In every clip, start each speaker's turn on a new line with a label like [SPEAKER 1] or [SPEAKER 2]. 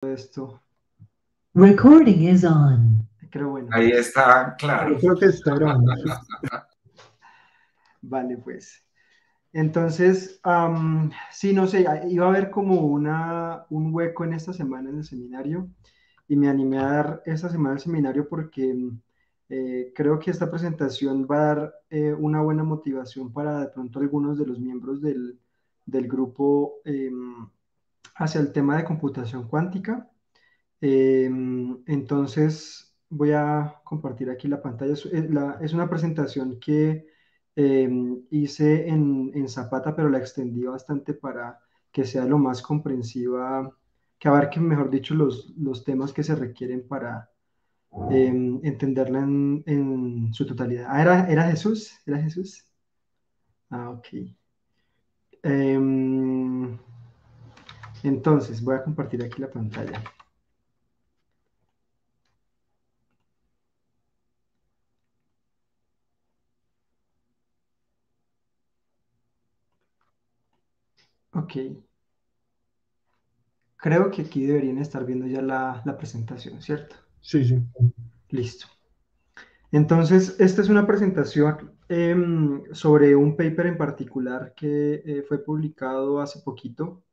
[SPEAKER 1] Esto,
[SPEAKER 2] Recording is on.
[SPEAKER 1] creo bueno.
[SPEAKER 3] Ahí está, claro.
[SPEAKER 4] Yo creo que está grabando.
[SPEAKER 1] Vale, pues. Entonces, sí, no sé, iba a haber como un hueco en esta semana en el seminario y me animé a dar esta semana el seminario porque creo que esta presentación va a dar una buena motivación para de pronto algunos de los miembros del grupo hacia el tema de computación cuántica. Entonces voy a compartir aquí la pantalla. Es una presentación que hice en Zapata, pero la extendí bastante para que sea lo más comprensiva, que abarque, mejor dicho, los temas que se requieren para entenderla en su totalidad. Ah, ¿era Jesús? ¿Era Jesús? Ah, ok. Em, entonces voy a compartir aquí la pantalla. Ok. Creo que aquí deberían estar viendo ya la presentación, ¿cierto?
[SPEAKER 4] Sí, sí.
[SPEAKER 1] Listo. Entonces, esta es una presentación sobre un paper en particular que fue publicado hace poquito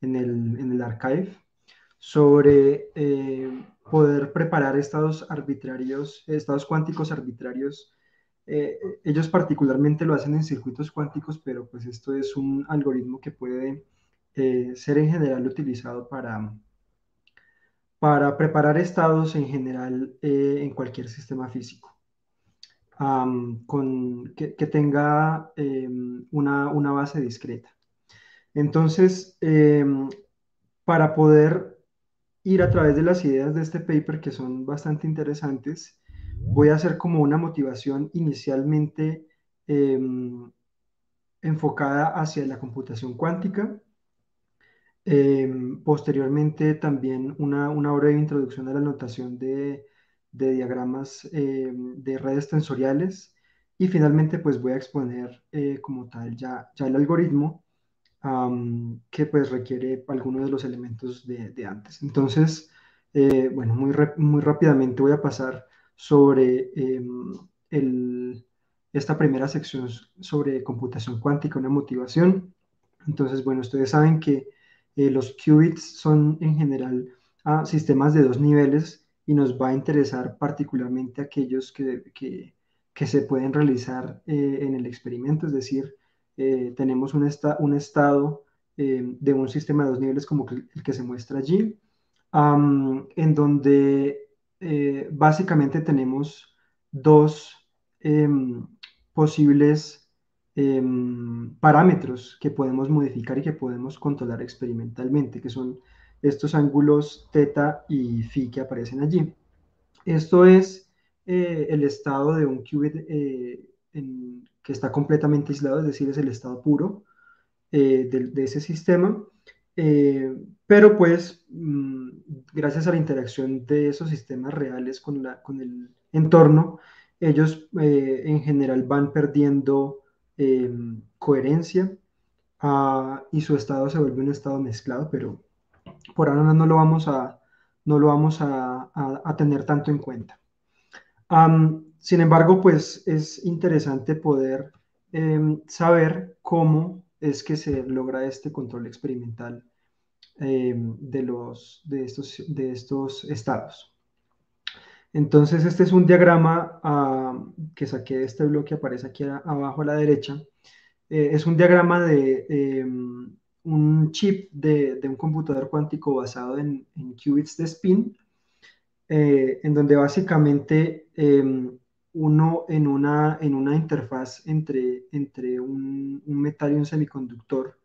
[SPEAKER 1] en el Archive sobre poder preparar estados arbitrarios, estados cuánticos arbitrarios. Ellos particularmente lo hacen en circuitos cuánticos, pero pues esto es un algoritmo que puede ser en general utilizado para preparar estados en general en cualquier sistema físico, que tenga una base discreta. Entonces, para poder ir a través de las ideas de este paper, que son bastante interesantes, voy a hacer como una motivación inicialmente enfocada hacia la computación cuántica. Posteriormente también una breve introducción a la notación de diagramas de redes tensoriales y finalmente pues voy a exponer como tal ya el algoritmo que pues requiere algunos de los elementos de antes. Entonces, bueno, muy rápidamente voy a pasar sobre esta primera sección sobre computación cuántica, una motivación. Entonces, bueno, ustedes saben que los qubits son en general sistemas de dos niveles y nos va a interesar particularmente aquellos que se pueden realizar en el experimento, es decir, tenemos un estado de un sistema de dos niveles como el que se muestra allí, en donde básicamente tenemos dos posibles parámetros que podemos modificar y que podemos controlar experimentalmente, que son estos ángulos teta y phi que aparecen allí. Esto es el estado de un qubit que está completamente aislado, es decir, es el estado puro de ese sistema. Pero pues, gracias a la interacción de esos sistemas reales con el entorno, ellos en general van perdiendo eh, coherencia y su estado se vuelve un estado mezclado, pero por ahora no lo vamos a tener tanto en cuenta. Sin embargo, pues es interesante poder saber cómo es que se logra este control experimental de estos estados. Entonces, este es un diagrama que saqué de este bloque, aparece aquí abajo a la derecha. Es un diagrama de un chip de un computador cuántico basado en qubits de spin, en donde básicamente uno en una interfaz entre un metal y un semiconductor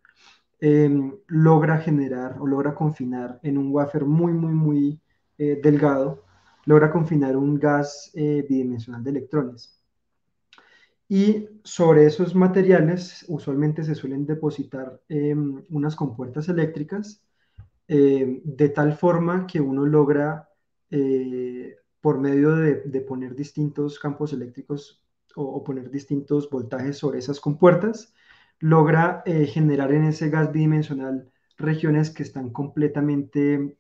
[SPEAKER 1] logra generar o logra confinar en un wafer muy, muy, muy delgado, logra confinar un gas bidimensional de electrones. Y sobre esos materiales usualmente se suelen depositar unas compuertas eléctricas de tal forma que uno logra, por medio de poner distintos campos eléctricos o poner distintos voltajes sobre esas compuertas, logra generar en ese gas bidimensional regiones que están completamente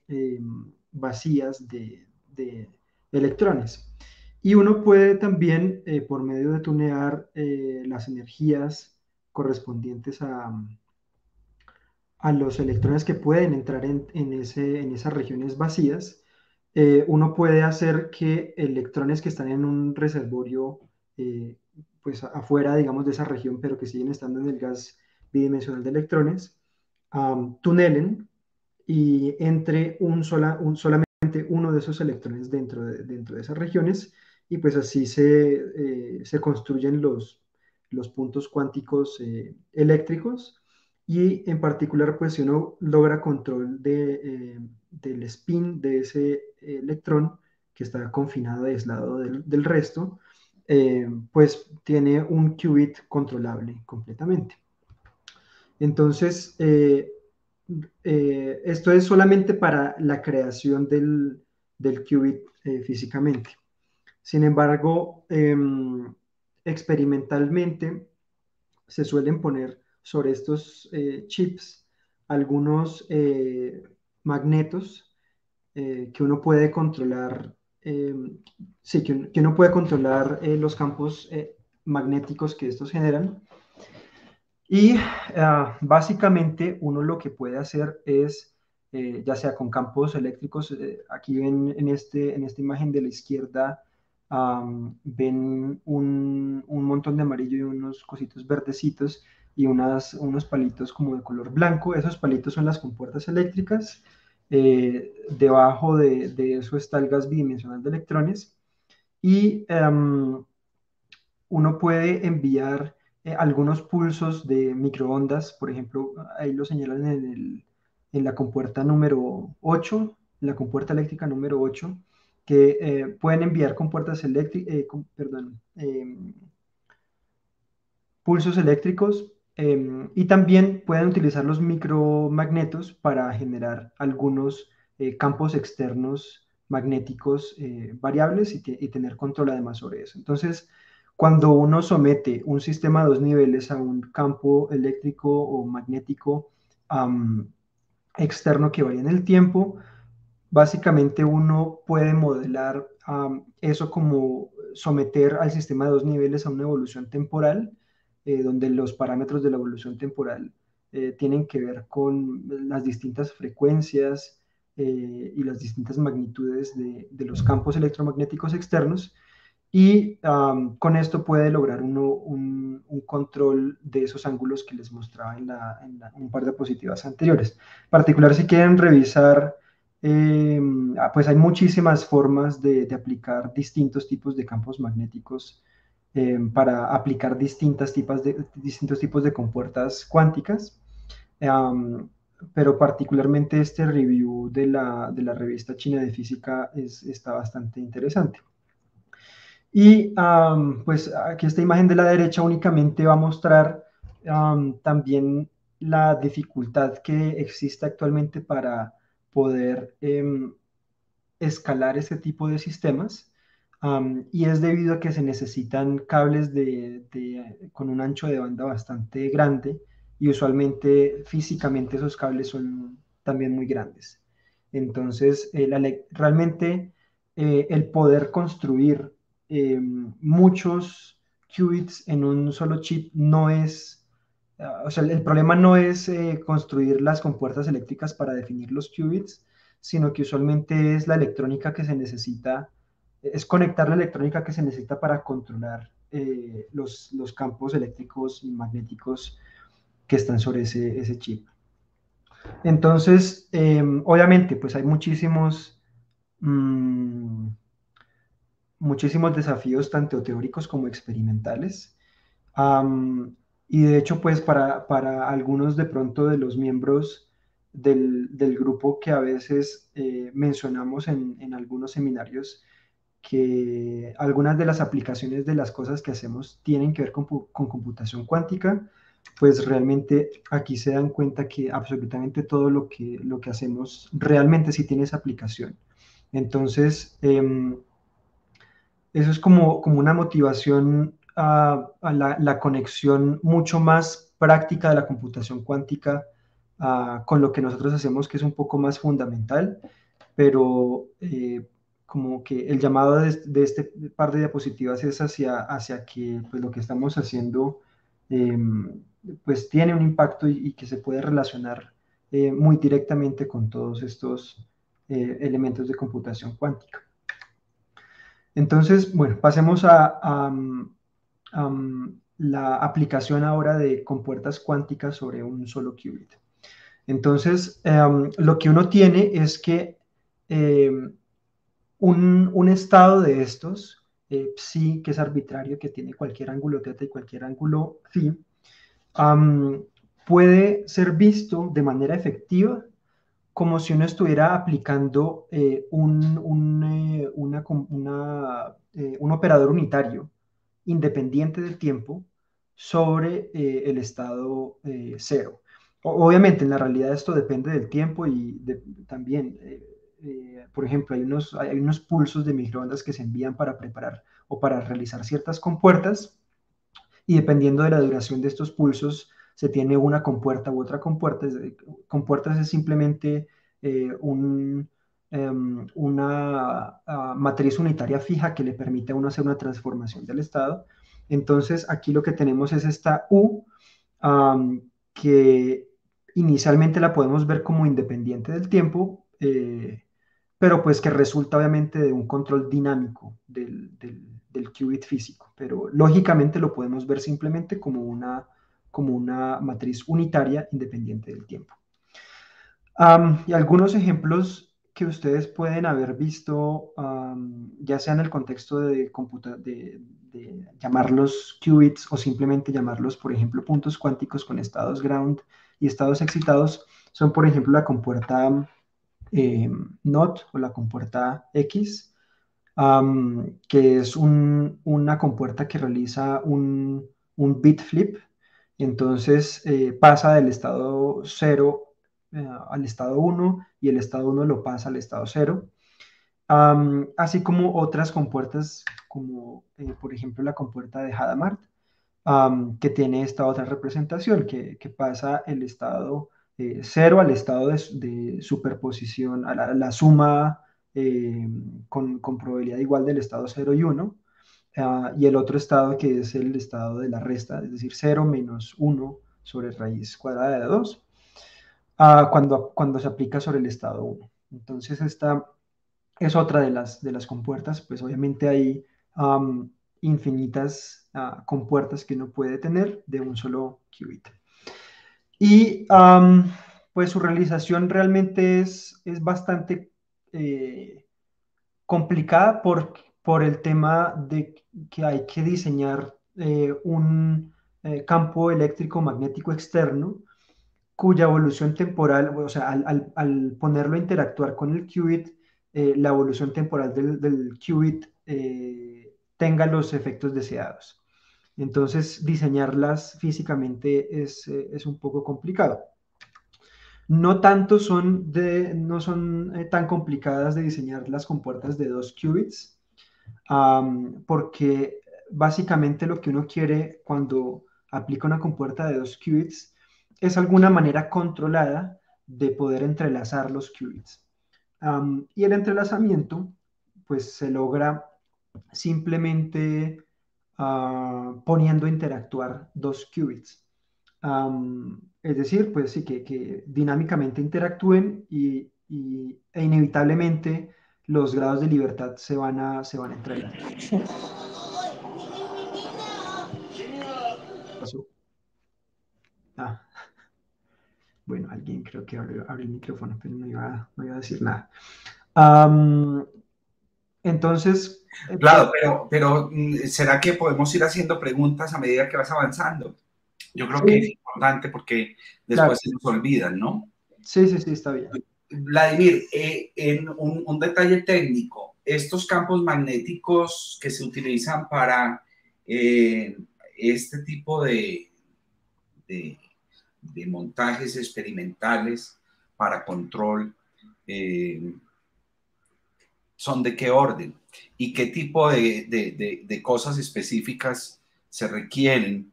[SPEAKER 1] vacías de electrones. Y uno puede también, por medio de tunear las energías correspondientes a los electrones que pueden entrar en esas regiones vacías, uno puede hacer que electrones que están en un reservorio, pues afuera, digamos, de esa región, pero que siguen estando en el gas bidimensional de electrones, tunelen y entre solamente uno de esos electrones dentro de esas regiones, y pues así se construyen los puntos cuánticos eléctricos. Y en particular, pues si uno logra control del spin de ese electrón que está confinado, aislado del resto, pues tiene un qubit controlable completamente. Entonces, esto es solamente para la creación del qubit físicamente. Sin embargo, experimentalmente se suelen poner sobre estos chips algunos magnetos que uno puede controlar, sí, que uno puede controlar los campos magnéticos que estos generan. Y básicamente uno lo que puede hacer es, ya sea con campos eléctricos, aquí ven en esta imagen de la izquierda, ven un montón de amarillo y unos cositos verdecitos y unos palitos como de color blanco. Esos palitos son las compuertas eléctricas. Debajo de eso está el gas bidimensional de electrones. Y uno puede enviar algunos pulsos de microondas, por ejemplo, ahí lo señalan en la compuerta número 8, la compuerta eléctrica número 8, que pueden enviar pulsos eléctricos, y también pueden utilizar los micromagnetos para generar algunos campos externos magnéticos variables y tener control además sobre eso. Entonces, cuando uno somete un sistema a dos niveles a un campo eléctrico o magnético externo que varía en el tiempo, básicamente uno puede modelar eso como someter al sistema de dos niveles a una evolución temporal, donde los parámetros de la evolución temporal tienen que ver con las distintas frecuencias y las distintas magnitudes de los campos electromagnéticos externos. Y con esto puede lograr uno un control de esos ángulos que les mostraba en un par de diapositivas anteriores. En particular, si quieren revisar, pues hay muchísimas formas de aplicar distintos tipos de campos magnéticos para aplicar distintos tipos de compuertas cuánticas. Um, pero particularmente este review de la revista china de física está bastante interesante. Y pues aquí esta imagen de la derecha únicamente va a mostrar también la dificultad que existe actualmente para poder escalar ese tipo de sistemas. Y es debido a que se necesitan cables con un ancho de banda bastante grande, y usualmente físicamente esos cables son también muy grandes. Entonces, realmente el poder construir muchos qubits en un solo chip no es, o sea, el problema no es construir las compuertas eléctricas para definir los qubits, sino que usualmente es la electrónica que se necesita, es conectar la electrónica que se necesita para controlar los campos eléctricos y magnéticos que están sobre ese chip. Entonces, obviamente, pues hay muchísimos desafíos, tanto teóricos como experimentales. Y de hecho, pues para algunos de pronto de los miembros del grupo que a veces mencionamos en algunos seminarios, que algunas de las aplicaciones de las cosas que hacemos tienen que ver con computación cuántica, pues realmente aquí se dan cuenta que absolutamente todo lo que hacemos realmente sí tiene esa aplicación. Entonces, eso es como una motivación a la conexión mucho más práctica de la computación cuántica con lo que nosotros hacemos, que es un poco más fundamental, pero como que el llamado de este par de diapositivas es hacia que pues, lo que estamos haciendo pues tiene un impacto y que se puede relacionar muy directamente con todos estos elementos de computación cuántica. Entonces, bueno, pasemos a la aplicación ahora de compuertas cuánticas sobre un solo qubit. Entonces, lo que uno tiene es que un estado de estos, psi, que es arbitrario, que tiene cualquier ángulo θ y cualquier ángulo phi, puede ser visto de manera efectiva como si uno estuviera aplicando un operador unitario independiente del tiempo sobre el estado cero. Obviamente, en la realidad esto depende del tiempo y también, por ejemplo, hay unos pulsos de microondas que se envían para preparar o para realizar ciertas compuertas y dependiendo de la duración de estos pulsos se tiene una compuerta u otra compuerta. Compuertas es simplemente una matriz unitaria fija que le permite a uno hacer una transformación del estado. Entonces aquí lo que tenemos es esta U que inicialmente la podemos ver como independiente del tiempo, pero pues que resulta obviamente de un control dinámico del qubit físico, pero lógicamente lo podemos ver simplemente como una matriz unitaria independiente del tiempo. Y algunos ejemplos que ustedes pueden haber visto, ya sea en el contexto de llamarlos qubits o simplemente llamarlos, por ejemplo, puntos cuánticos con estados ground y estados excitados, son, por ejemplo, la compuerta NOT o la compuerta X, que es una compuerta que realiza un bit flip. Entonces pasa del estado 0 al estado 1 y el estado 1 lo pasa al estado 0. Así como otras compuertas, como por ejemplo la compuerta de Hadamard, que tiene esta otra representación, que pasa el estado 0 al estado de superposición, a la suma con probabilidad igual del estado 0 y 1, y el otro estado que es el estado de la resta, es decir, 0 menos 1 sobre raíz cuadrada de 2, cuando se aplica sobre el estado 1. Entonces esta es otra de las compuertas, pues obviamente hay infinitas compuertas que uno puede tener de un solo qubit. Y pues su realización realmente es bastante complicada por el tema de que hay que diseñar un campo eléctrico magnético externo cuya evolución temporal, o sea, al ponerlo a interactuar con el qubit, la evolución temporal del qubit tenga los efectos deseados. Entonces, diseñarlas físicamente es un poco complicado. No son tan complicadas de diseñar las compuertas de 2 qubits, porque básicamente lo que uno quiere cuando aplica una compuerta de 2 qubits es alguna manera controlada de poder entrelazar los qubits. Y el entrelazamiento, pues se logra simplemente poniendo a interactuar 2 qubits. Es decir, pues sí, que dinámicamente interactúen e inevitablemente los grados de libertad se van a entrelazar. ¿Pasó? Ah, bueno, alguien creo que abrió el micrófono, pero no iba a decir nada. Entonces,
[SPEAKER 3] Claro, pero ¿será que podemos ir haciendo preguntas a medida que vas avanzando? Yo creo que es
[SPEAKER 1] sí,
[SPEAKER 3] importante porque
[SPEAKER 1] claro.
[SPEAKER 3] después se nos olvidan, ¿no?
[SPEAKER 1] Sí, está bien.
[SPEAKER 3] Vladimir, en un detalle técnico, estos campos magnéticos que se utilizan para este tipo de, de montajes experimentales para control, ¿son de qué orden? ¿Y qué tipo de cosas específicas se requieren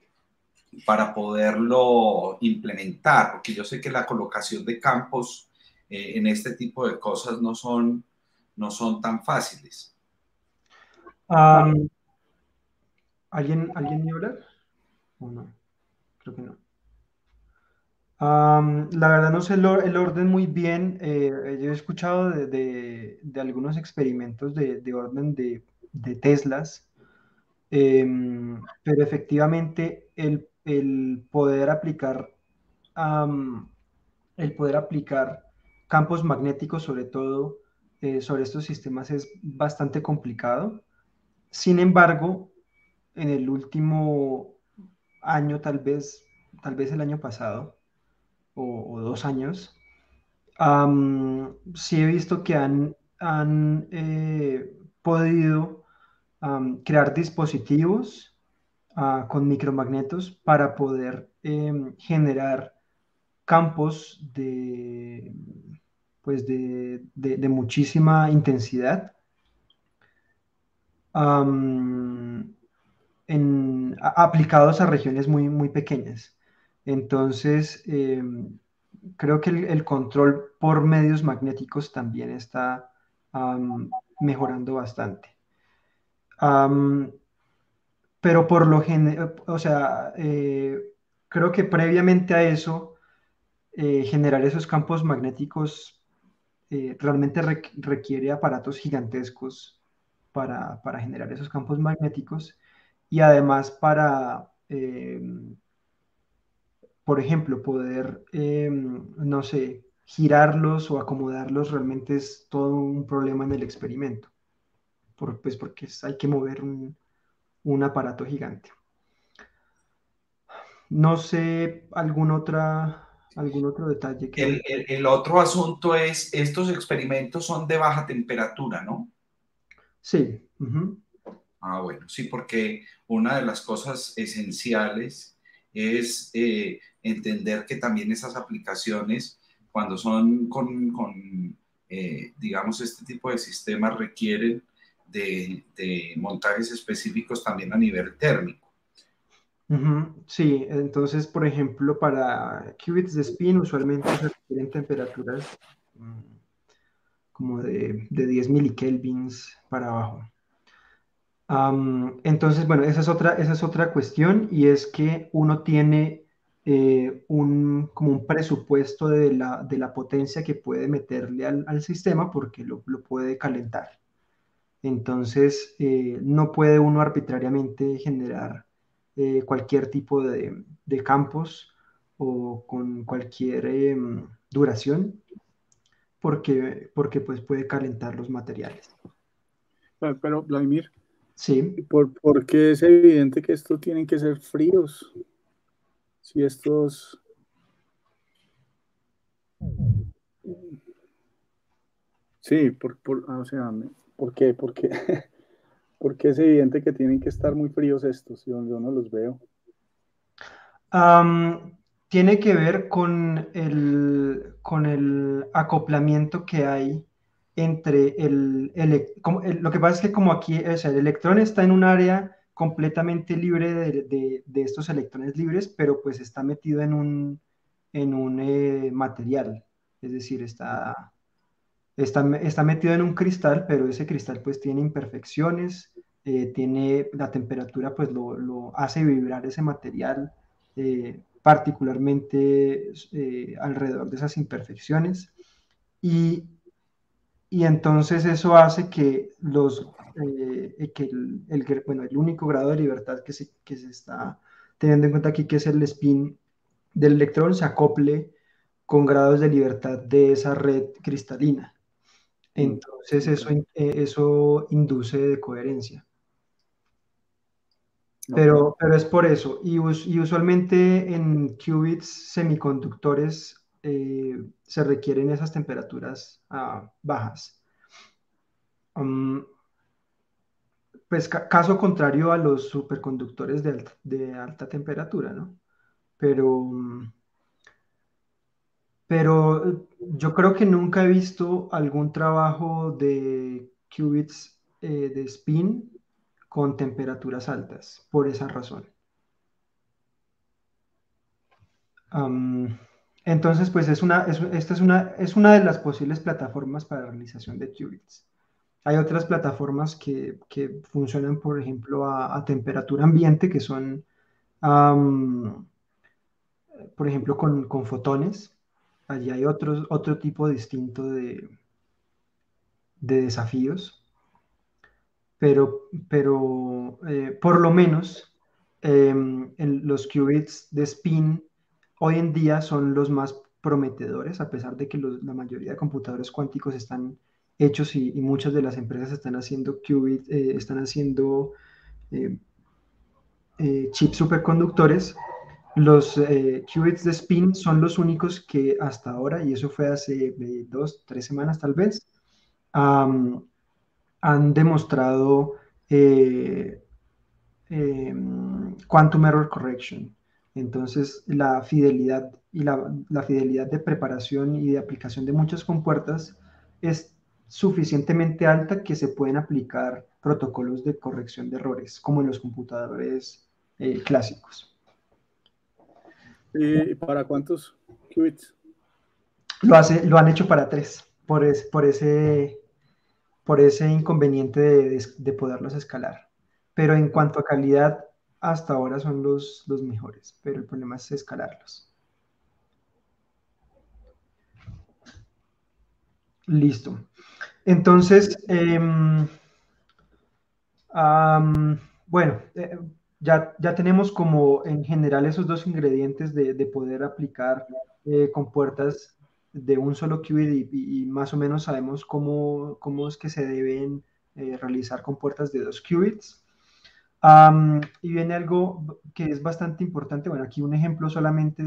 [SPEAKER 3] para poderlo implementar, porque yo sé que la colocación de campos en este tipo de cosas no son tan fáciles.
[SPEAKER 1] ¿Alguien me habla? ¿O no? Creo que no. La verdad no sé el orden muy bien. Yo he escuchado de algunos experimentos de orden de Teslas, pero efectivamente am, el poder aplicar campos magnéticos, sobre todo sobre estos sistemas, es bastante complicado. Sin embargo, en el último año, tal vez el año pasado o 2 años, sí he visto que han podido crear dispositivos con micromagnetos para poder generar campos pues de muchísima intensidad, am, aplicados a regiones muy pequeñas. Entonces, creo que el control por medios magnéticos también está mejorando bastante. Am, pero por lo general, o sea, creo que previamente a eso, generar esos campos magnéticos realmente requiere aparatos gigantescos para generar esos campos magnéticos y además para, por ejemplo, poder, no sé, girarlos o acomodarlos realmente es todo un problema en el experimento, pues porque hay que mover un aparato gigante. No sé algún otro detalle que me...
[SPEAKER 3] El otro asunto es, estos experimentos son de baja temperatura, ¿no?
[SPEAKER 1] Sí. Ujú.
[SPEAKER 3] Ah, bueno, sí, porque una de las cosas esenciales es entender que también esas aplicaciones, cuando son digamos, este tipo de sistemas, requieren de montajes específicos también a nivel térmico.
[SPEAKER 1] Ujú. Sí, entonces, por ejemplo, para qubits de spin usualmente se requieren temperaturas como de 10 milikelvins para abajo. Entonces, bueno, esa es otra cuestión y es que uno tiene como un presupuesto de la potencia que puede meterle al sistema porque lo puede calentar. Entonces, no puede uno arbitrariamente generar cualquier tipo de campos o con cualquier duración porque pues puede calentar los materiales.
[SPEAKER 4] Pero, Vladimir,
[SPEAKER 1] Sí.
[SPEAKER 4] ¿por qué es evidente que estos tienen que ser fríos? Si estos... Sí, o sea, ¿por qué? Porque es evidente que tienen que estar muy fríos estos, yo no los veo.
[SPEAKER 1] Am, Tiene que ver con el acoplamiento que hay entre lo que pasa es que como aquí, o sea, el electrón está en un área completamente libre de estos electrones libres, pero pues está metido en un material, es decir, está metido en un cristal, pero ese cristal pues tiene imperfecciones, tiene la temperatura pues lo hace vibrar ese material, particularmente alrededor de esas imperfecciones. Y, y entonces eso hace que bueno, el único grado de libertad que se está teniendo en cuenta aquí, que es el spin del electrón, se acople con grados de libertad de esa red cristalina. Entonces
[SPEAKER 4] Ok,
[SPEAKER 1] eso induce de coherencia.
[SPEAKER 4] ok.
[SPEAKER 1] Pero es por eso. Y usualmente en qubits semiconductores se requieren esas temperaturas bajas. Um, pues caso contrario a los superconductores de alta temperatura, ¿no? Pero, pero yo creo que nunca he visto algún trabajo de qubits de spin con temperaturas altas, por esa razón. Am, entonces, pues esta es una de las posibles plataformas para la realización de qubits. Hay otras plataformas que funcionan, por ejemplo, a temperatura ambiente, que son, am, por ejemplo, con fotones. Allí hay otro tipo distinto de desafíos, pero por lo menos los qubits de spin hoy en día son los más prometedores, a pesar de que la mayoría de computadores cuánticos están hechos y muchas de las empresas están haciendo qubits, están haciendo eh, chips superconductores. Los qubits de spin son los únicos que hasta ahora, y eso fue hace 2, 3 semanas tal vez, am, han demostrado eh, quantum error correction. Entonces, la fidelidad y la fidelidad de preparación y de aplicación de muchas compuertas es suficientemente alta que se pueden aplicar protocolos de corrección de errores, como en los computadores clásicos.
[SPEAKER 4] ¿Y para cuántos qubits?
[SPEAKER 1] Lo han hecho para 3, por ese inconveniente de poderlos escalar. Pero en cuanto a calidad, hasta ahora son los mejores, pero el problema es escalarlos. Listo. Entonces, bueno, ya tenemos como en general esos dos ingredientes de poder aplicar compuertas de un solo qubit y más o menos sabemos cómo es que se deben realizar compuertas de 2 qubits. Y viene algo que es bastante importante. Bueno, aquí un ejemplo solamente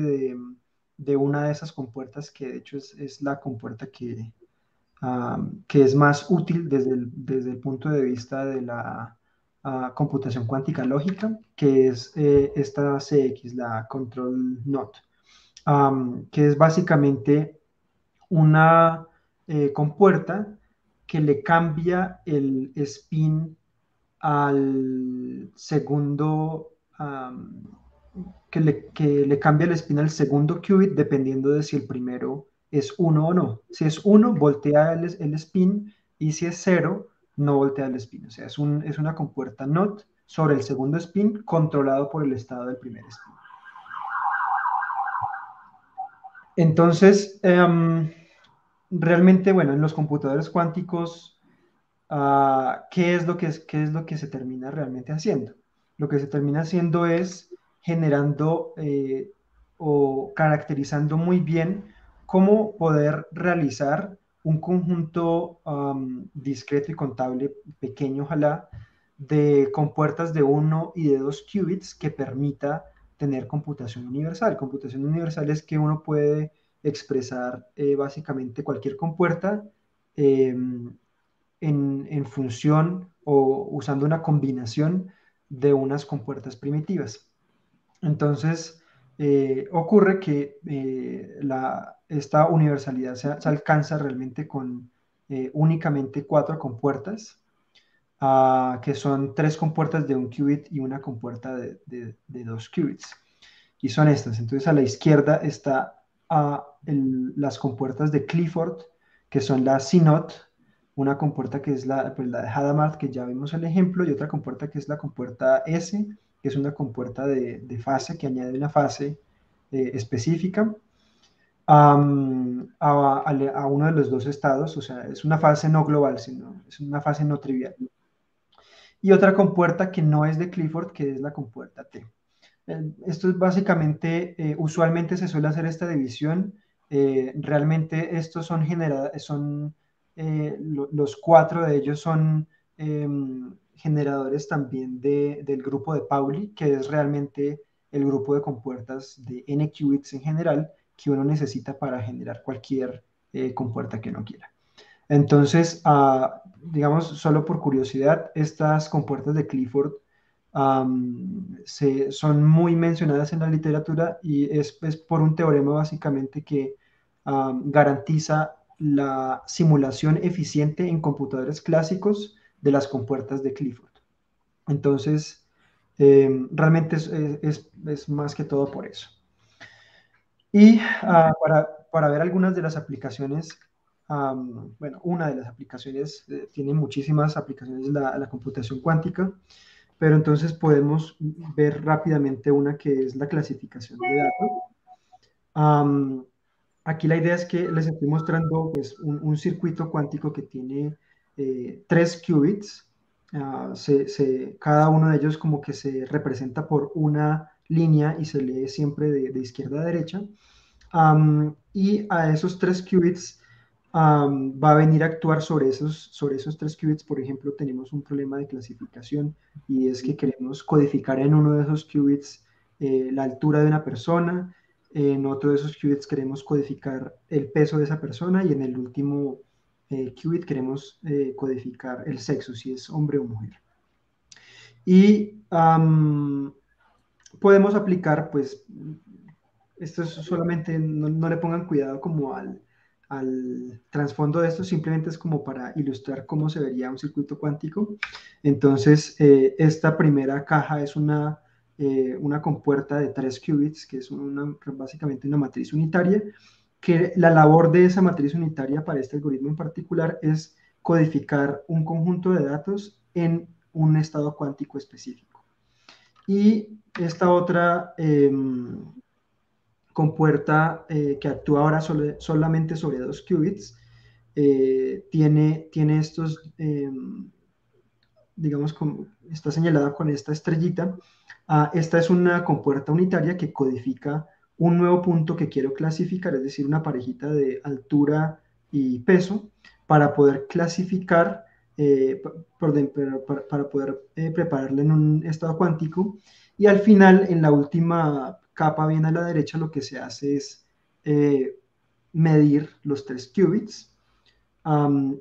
[SPEAKER 1] de una de esas compuertas que de hecho es la compuerta que es más útil desde el punto de vista de la computación cuántica lógica, que es esta CX, la Control Knot, que es básicamente una compuerta que le cambia el spin al segundo, que le cambia el spin al segundo qubit dependiendo de si el primero es 1 o no. Si es 1, voltea el spin, y si es 0, no voltea el spin. O sea, es una compuerta NOT sobre el segundo spin controlado por el estado del primer spin. Entonces, realmente, bueno, en los computadores cuánticos, ¿qué es lo que se termina realmente haciendo? Lo que se termina haciendo es generando o caracterizando muy bien cómo poder realizar un conjunto discreto y contable, pequeño ojalá, de compuertas de 1 y de 2 qubits que permita tener computación universal. Computación universal es que uno puede expresar básicamente cualquier compuerta en función o usando una combinación de unas compuertas primitivas. Entonces, ocurre que esta universalidad se alcanza realmente con únicamente 4 compuertas, que son 3 compuertas de un qubit y una compuerta de 2 qubits. Y son estas. Entonces, a la izquierda está las compuertas de Clifford, que son la CNOT, una compuerta que es pues, la de Hadamard, que ya vimos el ejemplo, y otra compuerta que es la compuerta S, que es una compuerta de fase, que añade una fase específica a uno de los dos estados. O sea, es una fase no global, sino es una fase no trivial. Y otra compuerta que no es de Clifford, que es la compuerta T. Esto es básicamente, usualmente se suele hacer esta división. Realmente estos los 4 de ellos son generadores también del grupo de Pauli, que es realmente el grupo de compuertas de n qubits en general que uno necesita para generar cualquier compuerta que uno quiera. Entonces, digamos, solo por curiosidad, estas compuertas de Clifford son muy mencionadas en la literatura, y es por un teorema básicamente que garantiza la simulación eficiente en computadores clásicos de las compuertas de Clifford. Entonces, realmente es más que todo por eso. Y para ver algunas de las aplicaciones, bueno, una de las aplicaciones, tiene muchísimas aplicaciones la computación cuántica, pero entonces podemos ver rápidamente una que es la clasificación de datos. Aquí la idea es que les estoy mostrando pues, un circuito cuántico que tiene 3 qubits. Cada uno de ellos como que se representa por una línea y se lee siempre de izquierda a derecha. Y a esos 3 qubits va a venir a actuar sobre esos 3 qubits. Por ejemplo, tenemos un problema de clasificación y es que queremos codificar en uno de esos qubits la altura de una persona, en otro de esos qubits queremos codificar el peso de esa persona y en el último qubit queremos codificar el sexo, si es hombre o mujer. Y podemos aplicar, pues, esto es solamente, no le pongan cuidado como al trasfondo de esto, simplemente es como para ilustrar cómo se vería un circuito cuántico. Entonces, esta primera caja es una compuerta de 3 qubits, que es básicamente una matriz unitaria, que la labor de esa matriz unitaria para este algoritmo en particular es codificar un conjunto de datos en un estado cuántico específico. Y esta otra compuerta que actúa ahora solamente sobre 2 qubits, tiene estos, digamos, está señalada con esta estrellita. Esta es una compuerta unitaria que codifica un nuevo punto que quiero clasificar, es decir, una parejita de altura y peso, para poder clasificar, para poder prepararla en un estado cuántico. Y al final, en la última capa bien a la derecha, lo que se hace es medir los 3 qubits.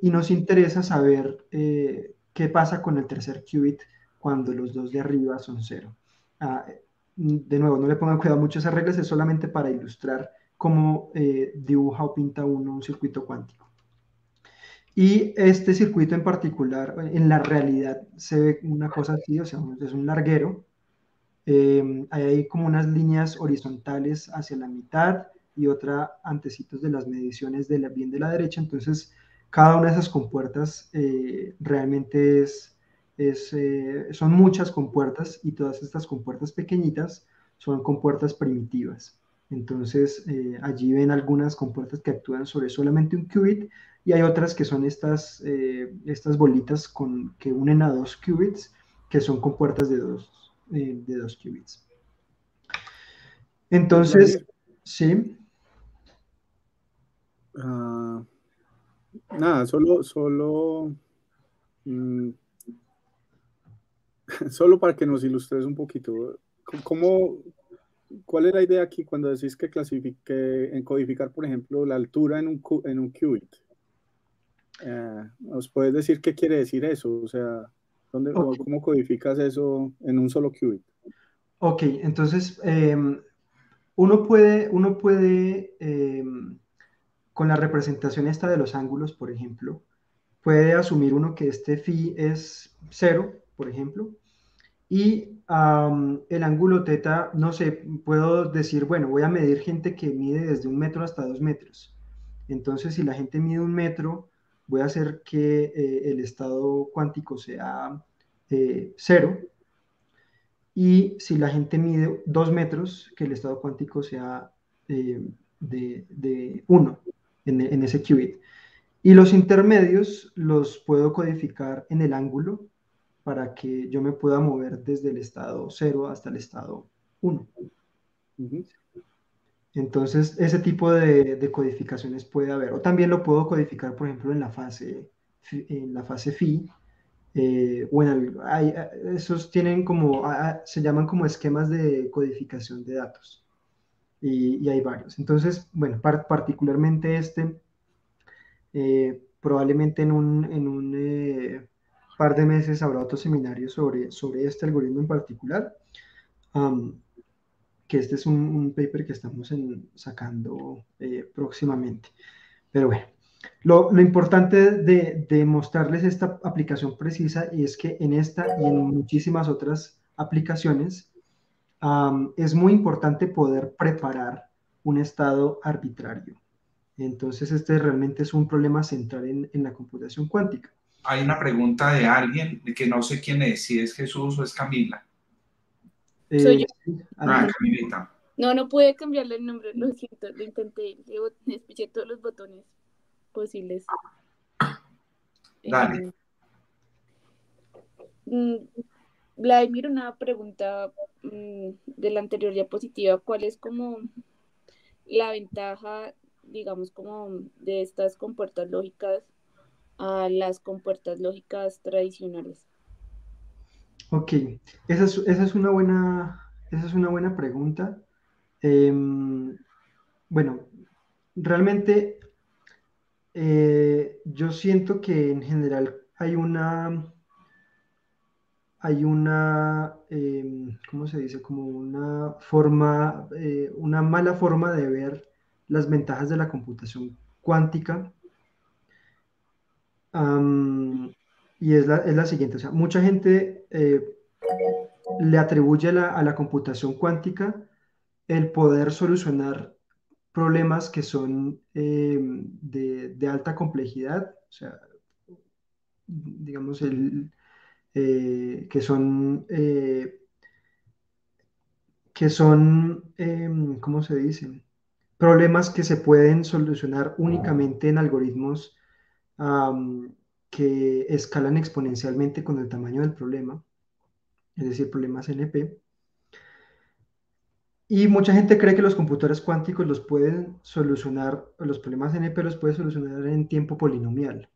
[SPEAKER 1] Y nos interesa saber qué pasa con el tercer qubit cuando los dos de arriba son 0. De nuevo, no le pongan cuidado mucho a esas reglas, es solamente para ilustrar cómo dibuja o pinta uno un circuito cuántico. Y este circuito en particular, en la realidad, se ve una cosa así, o sea, es un larguero. Hay como unas líneas horizontales hacia la mitad y otra antecitos de las mediciones bien de la derecha. Entonces, cada una de esas compuertas realmente son muchas compuertas, y todas estas compuertas pequeñitas son compuertas primitivas. Entonces, allí ven algunas compuertas que actúan sobre solamente un qubit, y hay otras que son estas bolitas que unen a 2 qubits, que son compuertas de 2 qubits. Entonces,
[SPEAKER 4] Vladimir,
[SPEAKER 1] sí.
[SPEAKER 4] nada, mm, solo para que nos ilustres un poquito. ¿Cuál es la idea aquí cuando decís que en codificar, por ejemplo, la altura en un qubit? ¿Nos puedes decir qué quiere decir eso? O sea,
[SPEAKER 1] Okay.
[SPEAKER 4] ¿cómo codificas eso en un solo qubit?
[SPEAKER 1] Ok, entonces uno puede con la representación esta de los ángulos, por ejemplo, puede asumir uno que este phi es 0, por ejemplo, y el ángulo teta, no sé, puedo decir, bueno, voy a medir gente que mide desde 1 metro hasta 2 metros. Entonces, si la gente mide 1 metro, voy a hacer que el estado cuántico sea 0. Y si la gente mide 2 metros, que el estado cuántico sea de 1 en ese qubit. Y los intermedios los puedo codificar en el ángulo para que yo me pueda mover desde el estado 0 hasta el estado 1.
[SPEAKER 4] Uh-huh.
[SPEAKER 1] Entonces, ese tipo de codificaciones puede haber. O también lo puedo codificar, por ejemplo, en la fase phi. Bueno, esos tienen como, se llaman como esquemas de codificación de datos. Y hay varios. Entonces, bueno, particularmente probablemente en un par de meses habrá otro seminario sobre este algoritmo en particular, que este es un paper que estamos sacando próximamente. Pero bueno, lo importante de mostrarles esta aplicación precisa es que en esta y en muchísimas otras aplicaciones es muy importante poder preparar un estado arbitrario. Entonces, este realmente es un problema central en la computación cuántica.
[SPEAKER 3] Hay una pregunta de alguien que no sé quién es, si es Jesús o es Camila.
[SPEAKER 5] Soy yo.
[SPEAKER 1] Sí,
[SPEAKER 3] Ah,
[SPEAKER 1] adelante.
[SPEAKER 3] Camilita.
[SPEAKER 5] No, no pude cambiarle el nombre, lo siento, lo intenté, le piché todos los botones posibles.
[SPEAKER 3] Dale.
[SPEAKER 5] Eh, mm, Vladimir, una pregunta de la anterior diapositiva, ¿cuál es como la ventaja, digamos, como de estas compuertas lógicas a las compuertas lógicas tradicionales?
[SPEAKER 1] Ok, esa es una buena pregunta. Bueno, realmente yo siento que en general ¿cómo se dice? Como una forma, una mala forma de ver las ventajas de la computación cuántica. Y es la siguiente, o sea, mucha gente le atribuye a la computación cuántica el poder solucionar problemas que son de alta complejidad, o sea, digamos, que son, ¿cómo se dice? Problemas que se pueden solucionar únicamente en algoritmos am, que escalan exponencialmente con el tamaño del problema, es decir, problemas NP. Y mucha gente cree que los computadores cuánticos los pueden solucionar, los problemas NP los puede solucionar en tiempo polinomial.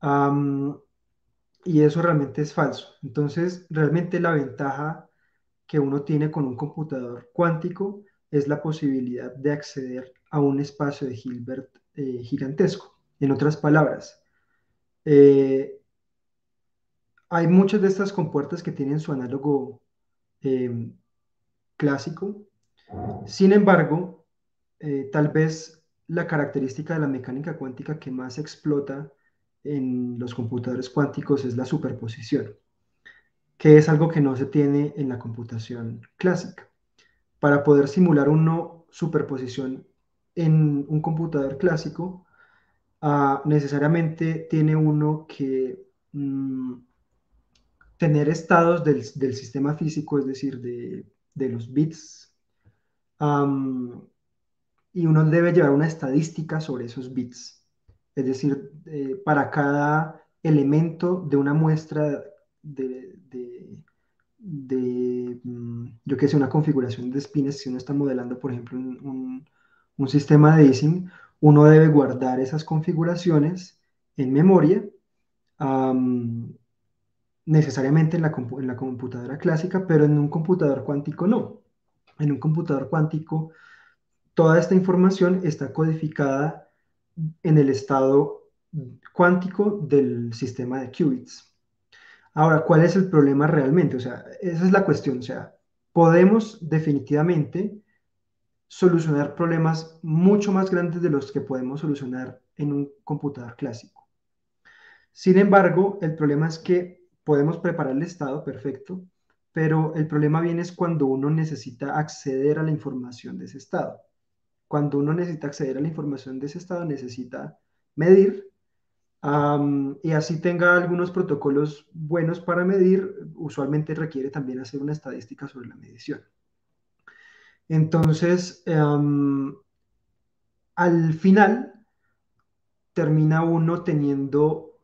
[SPEAKER 1] Am, y eso realmente es falso. Entonces, realmente la ventaja que uno tiene con un computador cuántico es la posibilidad de acceder a un espacio de Hilbert gigantesco. En otras palabras, eh, hay muchas de estas compuertas que tienen su análogo eh, clásico. Sin embargo, tal vez la característica de la mecánica cuántica que más explota en los computadores cuánticos es la superposición, que es algo que no se tiene en la computación clásica. Para poder simular una superposición en un computador clásico, necesariamente tiene uno que tener estados del sistema físico, es decir, de los bits, am, y uno debe llevar una estadística sobre esos bits. Es decir, para cada elemento de una muestra yo qué sé, una configuración de spines, si uno está modelando, por ejemplo, un sistema de Ising, uno debe guardar esas configuraciones en memoria, am, necesariamente en la computadora clásica, pero en un computador cuántico no. En un computador cuántico, toda esta información está codificada en el estado cuántico del sistema de qubits. Ahora, ¿cuál es el problema realmente? O sea, esa es la cuestión. O sea, podemos definitivamente solucionar problemas mucho más grandes de los que podemos solucionar en un computador clásico. Sin embargo, el problema es que podemos preparar el estado perfecto, pero el problema viene es cuando uno necesita acceder a la información de ese estado. Cuando uno necesita acceder a la información de ese estado, necesita medir. Y así tenga algunos protocolos buenos para medir, usualmente requiere también hacer una estadística sobre la medición. Entonces, al final, termina uno teniendo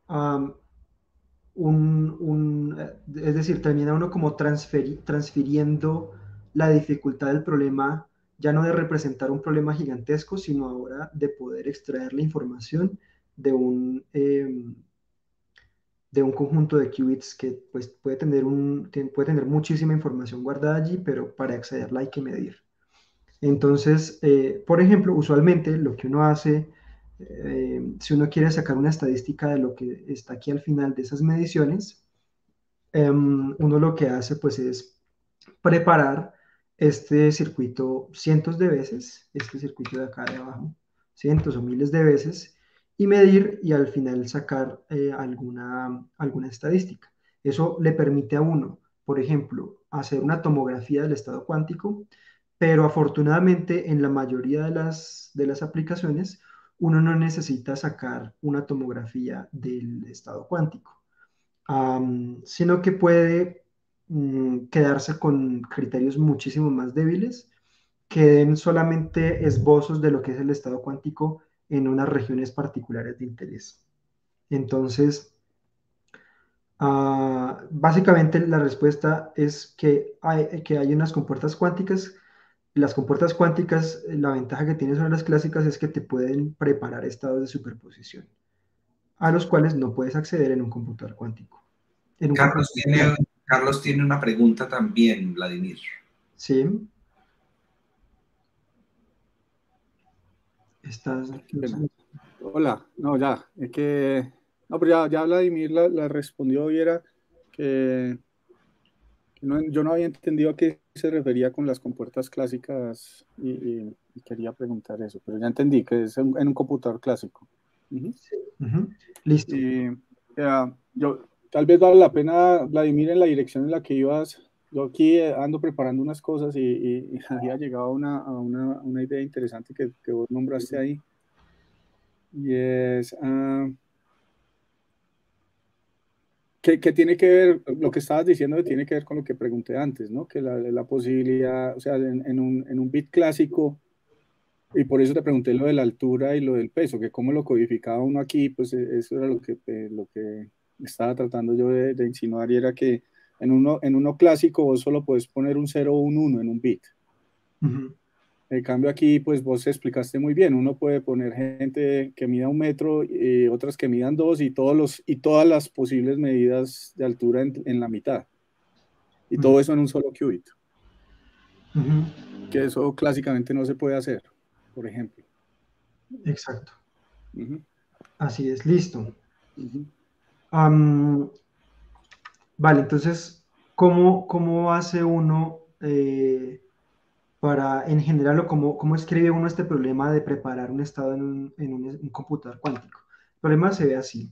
[SPEAKER 1] es decir, termina uno como transfiriendo la dificultad del problema, ya no de representar un problema gigantesco, sino ahora de poder extraer la información de de un conjunto de qubits que pues, puede tener muchísima información guardada allí, pero para accederla hay que medir. Entonces, por ejemplo, usualmente lo que uno hace, si uno quiere sacar una estadística de lo que está aquí al final de esas mediciones, uno lo que hace pues es preparar este circuito cientos de veces, este circuito de acá de abajo, cientos o miles de veces, y medir y al final sacar alguna estadística. Eso le permite a uno, por ejemplo, hacer una tomografía del estado cuántico pero afortunadamente en la mayoría de las aplicaciones uno no necesita sacar una tomografía del estado cuántico, sino que puede quedarse con criterios muchísimo más débiles que den solamente esbozos de lo que es el estado cuántico en unas regiones particulares de interés. Entonces, básicamente la respuesta es que hay unas compuertas cuánticas. Las compuertas cuánticas, la ventaja que tienen sobre las clásicas es que te pueden preparar estados de superposición, a los cuales no puedes acceder en un computador cuántico. En un
[SPEAKER 3] Carlos
[SPEAKER 1] computador
[SPEAKER 3] tiene,
[SPEAKER 1] cuántico.
[SPEAKER 3] Carlos tiene una pregunta también, Vladimir.
[SPEAKER 1] Sí. Estás.
[SPEAKER 4] Bueno, hola, no, ya, es que, no, pero ya Vladimir la respondió y era que yo no había entendido a qué se refería con las compuertas clásicas y quería preguntar eso, pero ya entendí que es en un computador clásico. Ujú.
[SPEAKER 1] Ujú. Listo.
[SPEAKER 4] Y tal vez vale la pena, Vladimir, en la dirección en la que ibas. Yo aquí ando preparando unas cosas y había llegado a una idea interesante que vos nombraste ahí. Y es que tiene que ver, lo que estabas diciendo que tiene que ver con lo que pregunté antes, ¿no? Que la posibilidad, o sea, en un bit clásico, y por eso te pregunté lo de la altura y lo del peso, que cómo lo codificaba uno aquí, pues eso era lo que estaba tratando yo de insinuar, y era que en uno clásico vos solo puedes poner un 0 o un 1 en un bit.
[SPEAKER 1] Ujú.
[SPEAKER 4] En cambio aquí, pues vos explicaste muy bien, uno puede poner gente que mida 1 metro, otras que midan 2 y todas las posibles medidas de altura en la mitad. Y
[SPEAKER 1] Ujú.
[SPEAKER 4] todo eso en un solo qubit,
[SPEAKER 1] Ujú.
[SPEAKER 4] que eso clásicamente no se puede hacer, por ejemplo.
[SPEAKER 1] Exacto.
[SPEAKER 4] Ujú,
[SPEAKER 1] Así es, listo.
[SPEAKER 4] ujú.
[SPEAKER 1] Am, vale, entonces, ¿cómo hace uno para, en general, o cómo escribe uno este problema de preparar un estado en un computador cuántico? El problema se ve así.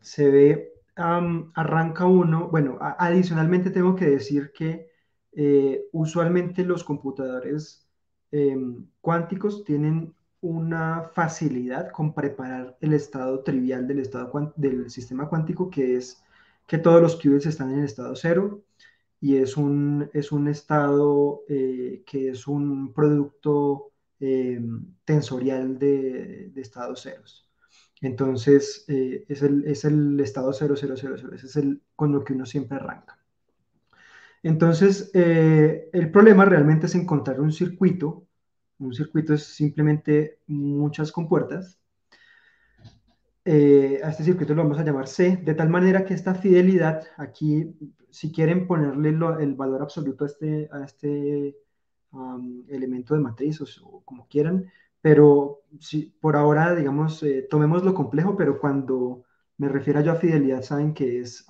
[SPEAKER 1] Se ve, arranca uno, bueno, adicionalmente tengo que decir que usualmente los computadores cuánticos tienen una facilidad con preparar el estado trivial del sistema cuántico, que es que todos los qubits están en el estado cero y es un estado que es un producto tensorial de estados ceros. Entonces, es el estado 0000, ese es con lo que uno siempre arranca. Entonces, el problema realmente es encontrar un circuito. Un circuito es simplemente muchas compuertas. A este circuito lo vamos a llamar C, de tal manera que esta fidelidad, aquí, si quieren ponerle el valor absoluto a este elemento de matriz o como quieran, pero si, por ahora, digamos, tomemos lo complejo, pero cuando me refiero yo a fidelidad, saben que es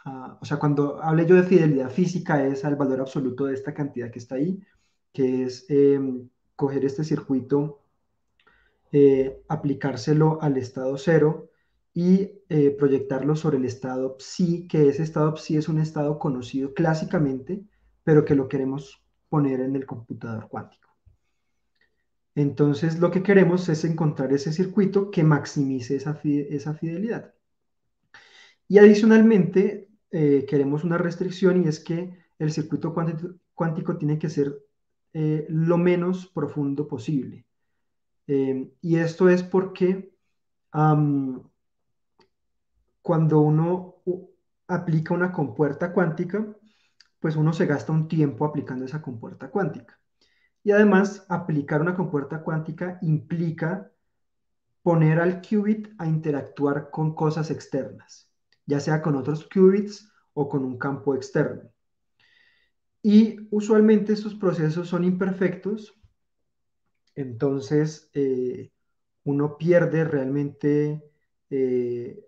[SPEAKER 1] o sea, cuando hable yo de fidelidad física es al valor absoluto de esta cantidad que está ahí, que es coger este circuito, aplicárselo al estado cero y proyectarlo sobre el estado psi, que ese estado psi es un estado conocido clásicamente, pero que lo queremos poner en el computador cuántico. Entonces, lo que queremos es encontrar ese circuito que maximice esa fidelidad. Y adicionalmente, queremos una restricción, y es que el circuito cuántico tiene que ser lo menos profundo posible. Y esto es porque cuando uno aplica una compuerta cuántica, pues uno se gasta un tiempo aplicando esa compuerta cuántica. Y además, aplicar una compuerta cuántica implica poner al qubit a interactuar con cosas externas, ya sea con otros qubits o con un campo externo. Y usualmente estos procesos son imperfectos, entonces uno pierde realmente eh,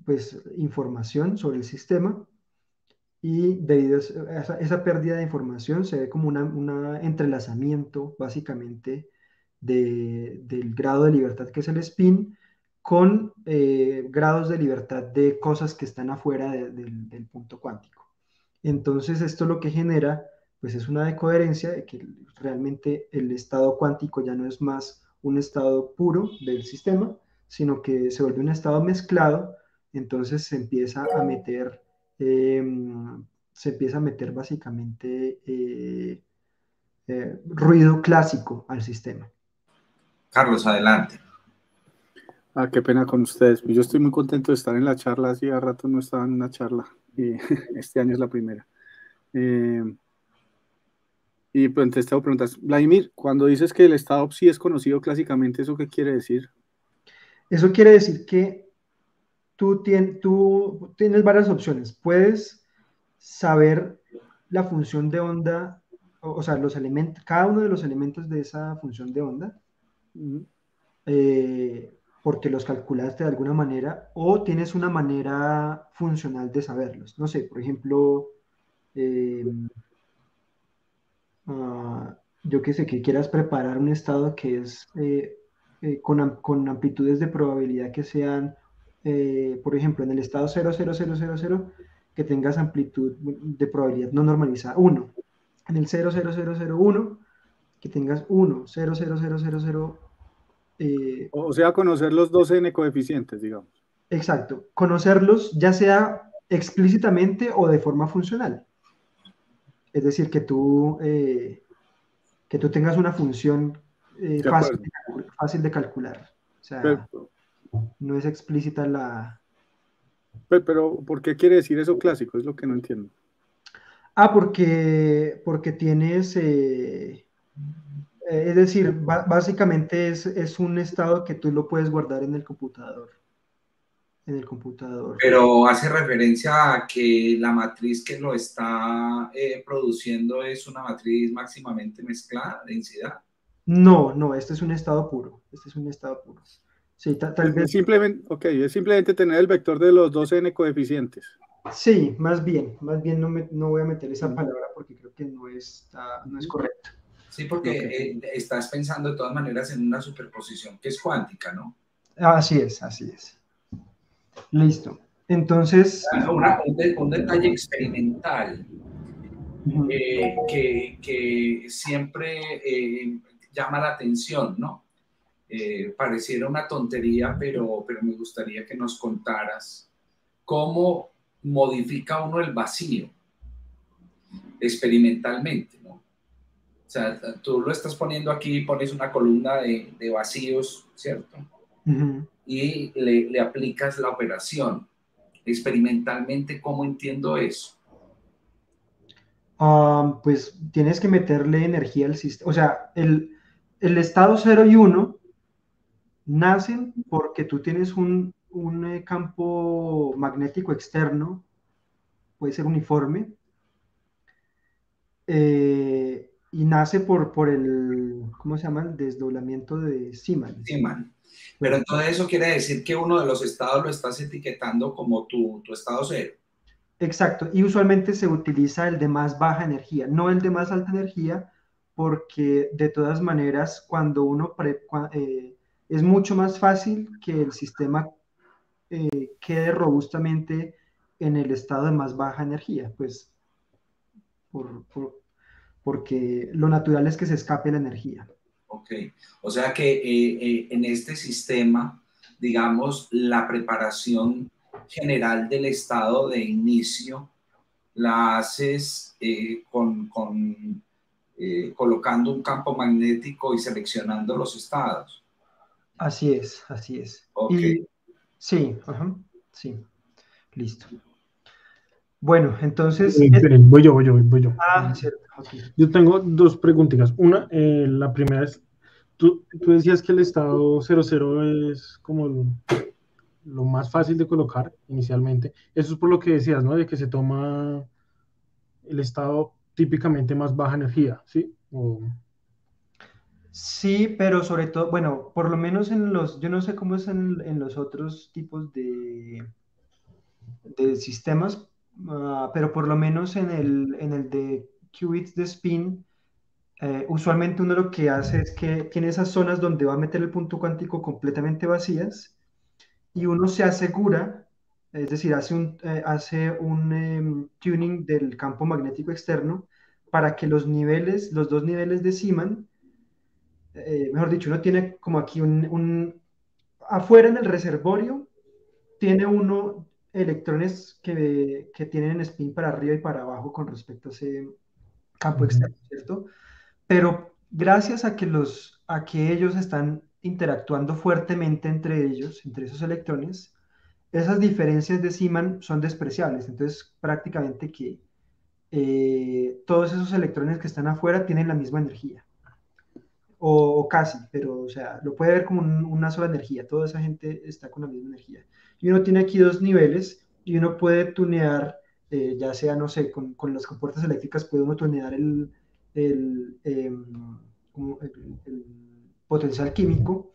[SPEAKER 1] pues, información sobre el sistema, y debido a esa pérdida de información se ve como un entrelazamiento básicamente del grado de libertad que es el spin con grados de libertad de cosas que están afuera del punto cuántico. Entonces esto lo que genera pues es una decoherencia de que realmente el estado cuántico ya no es más un estado puro del sistema, sino que se vuelve un estado mezclado, entonces eh, se empieza a meter básicamente ruido clásico al sistema.
[SPEAKER 3] Carlos, adelante.
[SPEAKER 4] Ah, qué pena con ustedes. Pues yo estoy muy contento de estar en la charla. Hacía rato no estaba en una charla y este año es la primera. Y pues entonces te hago preguntas. Vladimir, cuando dices que el estado sí es conocido clásicamente, ¿eso qué quiere decir?
[SPEAKER 1] Eso quiere decir que tú tienes varias opciones. Puedes saber la función de onda, o sea, los elementos, cada uno de los elementos de esa función de onda, porque los calculaste de alguna manera, o tienes una manera funcional de saberlos. No sé, por ejemplo, eh, yo que sé, que quieras preparar un estado que es con amplitudes de probabilidad que sean, por ejemplo, en el estado 0,0000, que tengas amplitud de probabilidad no normalizada 1. En el 0,0001, que tengas 1, 0,0000.
[SPEAKER 4] O sea, conocer los 12 coeficientes, digamos.
[SPEAKER 1] Exacto. Conocerlos ya sea explícitamente o de forma funcional. Es decir, que tú tengas una función
[SPEAKER 4] De acuerdo.
[SPEAKER 1] fácil de calcular. O sea,
[SPEAKER 4] Pero,
[SPEAKER 1] no es explícita la...
[SPEAKER 4] pero, ¿por qué quiere decir eso clásico? Es lo que no entiendo.
[SPEAKER 1] Porque tienes, es decir, básicamente es un estado que tú lo puedes guardar en el computador. En el computador.
[SPEAKER 3] Pero hace referencia a que la matriz que lo está produciendo es una matriz máximamente mezclada, densidad.
[SPEAKER 1] No, este es un estado puro. Este es un estado puro. Sí, tal vez.
[SPEAKER 4] Es simplemente, okay, es simplemente tener el vector de los 12 coeficientes.
[SPEAKER 1] Sí, más bien no voy a meter esa palabra porque creo que no es correcto.
[SPEAKER 3] Sí, porque estás pensando de todas maneras en una superposición que es cuántica, ¿no?
[SPEAKER 1] Así es, así es. Listo. Entonces...
[SPEAKER 3] Un detalle experimental que siempre llama la atención, ¿no? Pareciera una tontería, pero me gustaría que nos contaras cómo modifica uno el vacío experimentalmente, ¿no? O sea, tú lo estás poniendo aquí, pones una columna de vacíos, ¿cierto? Y le aplicas la operación. Experimentalmente, ¿cómo entiendo eso?
[SPEAKER 1] Pues tienes que meterle energía al sistema. O sea, el estado 0 y 1 nacen porque tú tienes un campo magnético externo, puede ser uniforme, y nace por el, ¿cómo se llama? El desdoblamiento de Zeeman.
[SPEAKER 3] Zeeman. Pero entonces eso quiere decir que uno de los estados lo estás etiquetando como tu estado 0.
[SPEAKER 1] Exacto, y usualmente se utiliza el de más baja energía, no el de más alta energía, porque de todas maneras, cuando es mucho más fácil que el sistema quede robustamente en el estado de más baja energía, pues porque lo natural es que se escape la energía.
[SPEAKER 3] Ok, o sea que en este sistema, digamos, la preparación general del estado de inicio la haces colocando un campo magnético y seleccionando los estados.
[SPEAKER 1] Así es, así es.
[SPEAKER 3] Ok.
[SPEAKER 1] Y sí, sí, listo. Bueno, entonces...
[SPEAKER 6] Esperen, voy yo.
[SPEAKER 1] Cierto, ok.
[SPEAKER 6] Yo tengo dos preguntitas. Una, la primera es, tú decías que el estado 00 es como lo más fácil de colocar inicialmente. Eso es por lo que decías, ¿no? De que se toma el estado típicamente más baja energía, ¿sí?
[SPEAKER 1] Sí, pero sobre todo, bueno, por lo menos yo no sé cómo es en los otros tipos de sistemas, pero por lo menos en el de qubits de spin, usualmente uno lo que hace es que tiene esas zonas donde va a meter el punto cuántico completamente vacías y uno se asegura, es decir, hace un tuning del campo magnético externo para que los dos niveles de Zeeman, mejor dicho, uno tiene como aquí afuera en el reservorio, tiene uno electrones que tienen spin para arriba y para abajo con respecto a ese campo
[SPEAKER 6] Ujú.
[SPEAKER 1] externo, ¿cierto? Pero gracias a que ellos están interactuando fuertemente entre ellos, entre esos electrones, esas diferencias de Zeeman son despreciables. Entonces, prácticamente que todos esos electrones que están afuera tienen la misma energía, o casi, pero o sea, lo puede ver como una sola energía. Toda esa gente está con la misma energía. Y uno tiene aquí dos niveles y uno puede tunear, ya sea, no sé, con las compuertas eléctricas puede uno tunear el, em, el potencial químico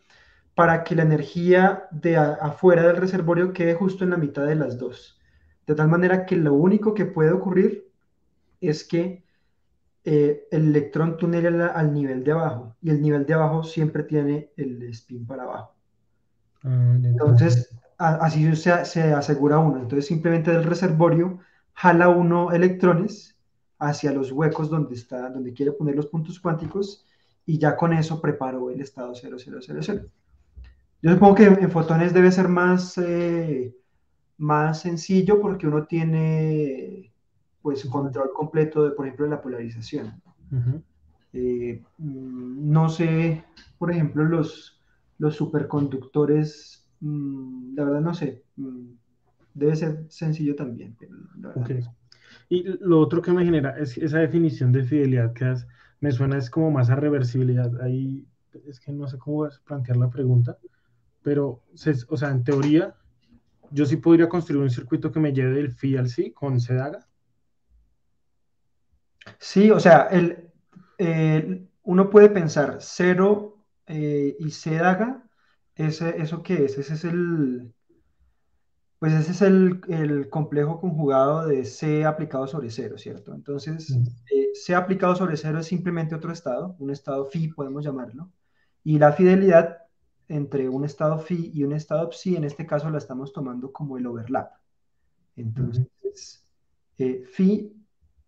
[SPEAKER 1] para que la energía de afuera del reservorio quede justo en la mitad de las dos. De tal manera que lo único que puede ocurrir es que el electrón tunela al nivel de abajo y el nivel de abajo siempre tiene el spin para abajo.
[SPEAKER 6] Ya entiendo.
[SPEAKER 1] Entonces, así se asegura uno. Entonces, simplemente del reservorio jala uno electrones hacia los huecos donde quiere poner los puntos cuánticos y ya con eso preparó el estado 0000. Yo supongo que en fotones debe ser más sencillo porque uno tiene pues control completo de, por ejemplo, de la polarización.
[SPEAKER 6] Ujú.
[SPEAKER 1] No sé, por ejemplo, los superconductores, la verdad no sé, debe ser sencillo también, pero la verdad
[SPEAKER 6] Ok.
[SPEAKER 1] no sé.
[SPEAKER 6] Y lo otro que me genera es esa definición de fidelidad me suena es como más a reversibilidad. Ahí es que no sé cómo vas a plantear la pregunta, pero o sea, en teoría, yo sí podría construir un circuito que me lleve del phi al sí con CDAGA.
[SPEAKER 1] Sí, o sea, uno puede pensar cero y C daga, ¿eso qué es? Pues ese es el complejo conjugado de C aplicado sobre cero, ¿cierto? Entonces,
[SPEAKER 6] Ujú.
[SPEAKER 1] C aplicado sobre cero es simplemente otro estado, un estado phi, podemos llamarlo, y la fidelidad entre un estado phi y un estado psi, en este caso la estamos tomando como el overlap.
[SPEAKER 6] Ujú.
[SPEAKER 1] Entonces, phi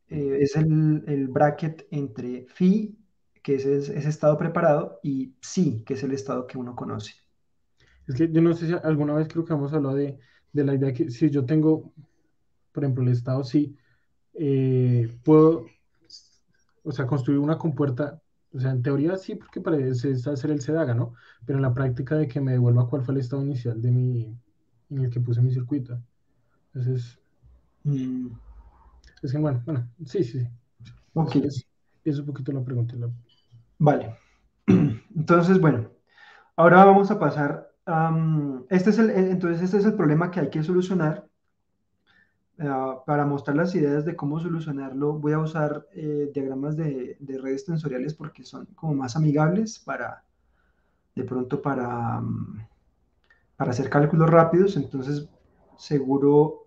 [SPEAKER 1] es el bracket entre phi, que es ese estado preparado, y psi, que es el estado que uno conoce.
[SPEAKER 6] Es que yo no sé si alguna vez creo que hemos hablado de la idea que si yo tengo, por ejemplo, el estado sí, puedo, o sea, construir una compuerta, o sea, en teoría sí, porque parece hacer el SEDAGA, ¿no? Pero en la práctica de que me devuelva cuál fue el estado inicial en el que puse mi circuito. Entonces,
[SPEAKER 1] Mm,
[SPEAKER 6] es que bueno, sí, sí, sí.
[SPEAKER 1] ok,
[SPEAKER 6] Es un poquito la pregunta.
[SPEAKER 1] vale. Entonces, bueno, ahora vamos a pasar. Entonces, este es el problema que hay que solucionar. Para mostrar las ideas de cómo solucionarlo, voy a usar diagramas de redes tensoriales porque son como más amigables de pronto para hacer cálculos rápidos. Entonces, seguro,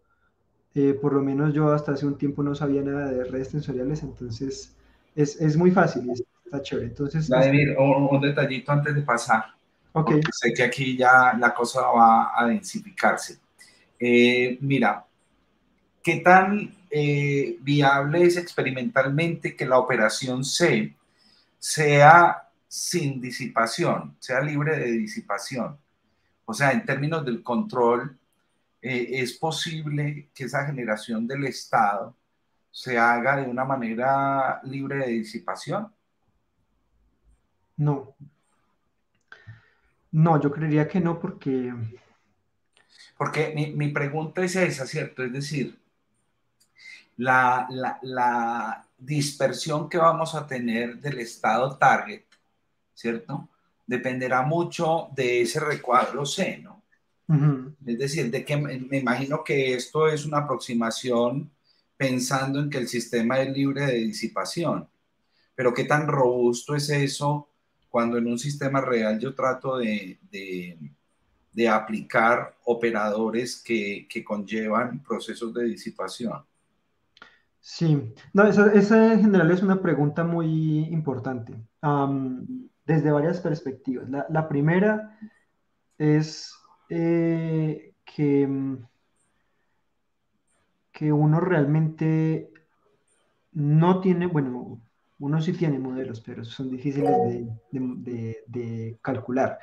[SPEAKER 1] por lo menos yo hasta hace un tiempo no sabía nada de redes tensoriales, entonces es muy fácil y está chévere. Entonces,
[SPEAKER 3] Vladimir, un detallito antes de pasar,
[SPEAKER 1] ok,
[SPEAKER 3] porque sé que aquí ya la cosa va a densificarse. Mira, ¿qué tan viable es experimentalmente que la operación C sea sin disipación, sea libre de disipación? O sea, en términos del control, es posible que esa generación del Estado se haga de una manera libre de disipación.
[SPEAKER 1] no, no, yo creería que no porque
[SPEAKER 3] Porque mi pregunta es esa, ¿cierto? Es decir, la dispersión que vamos a tener del estado target, ¿cierto? Dependerá mucho de ese recuadro C, ¿no?
[SPEAKER 1] ujú,
[SPEAKER 3] Es decir, de que me imagino que esto es una aproximación pensando en que el sistema es libre de disipación, pero qué tan robusto es eso cuando en un sistema real yo trato de aplicar operadores que conllevan procesos de disipación.
[SPEAKER 1] sí, no, esa en general es una pregunta muy importante, desde varias perspectivas. La primera es que uno realmente no tiene, bueno, uno sí tiene modelos, pero son difíciles de calcular.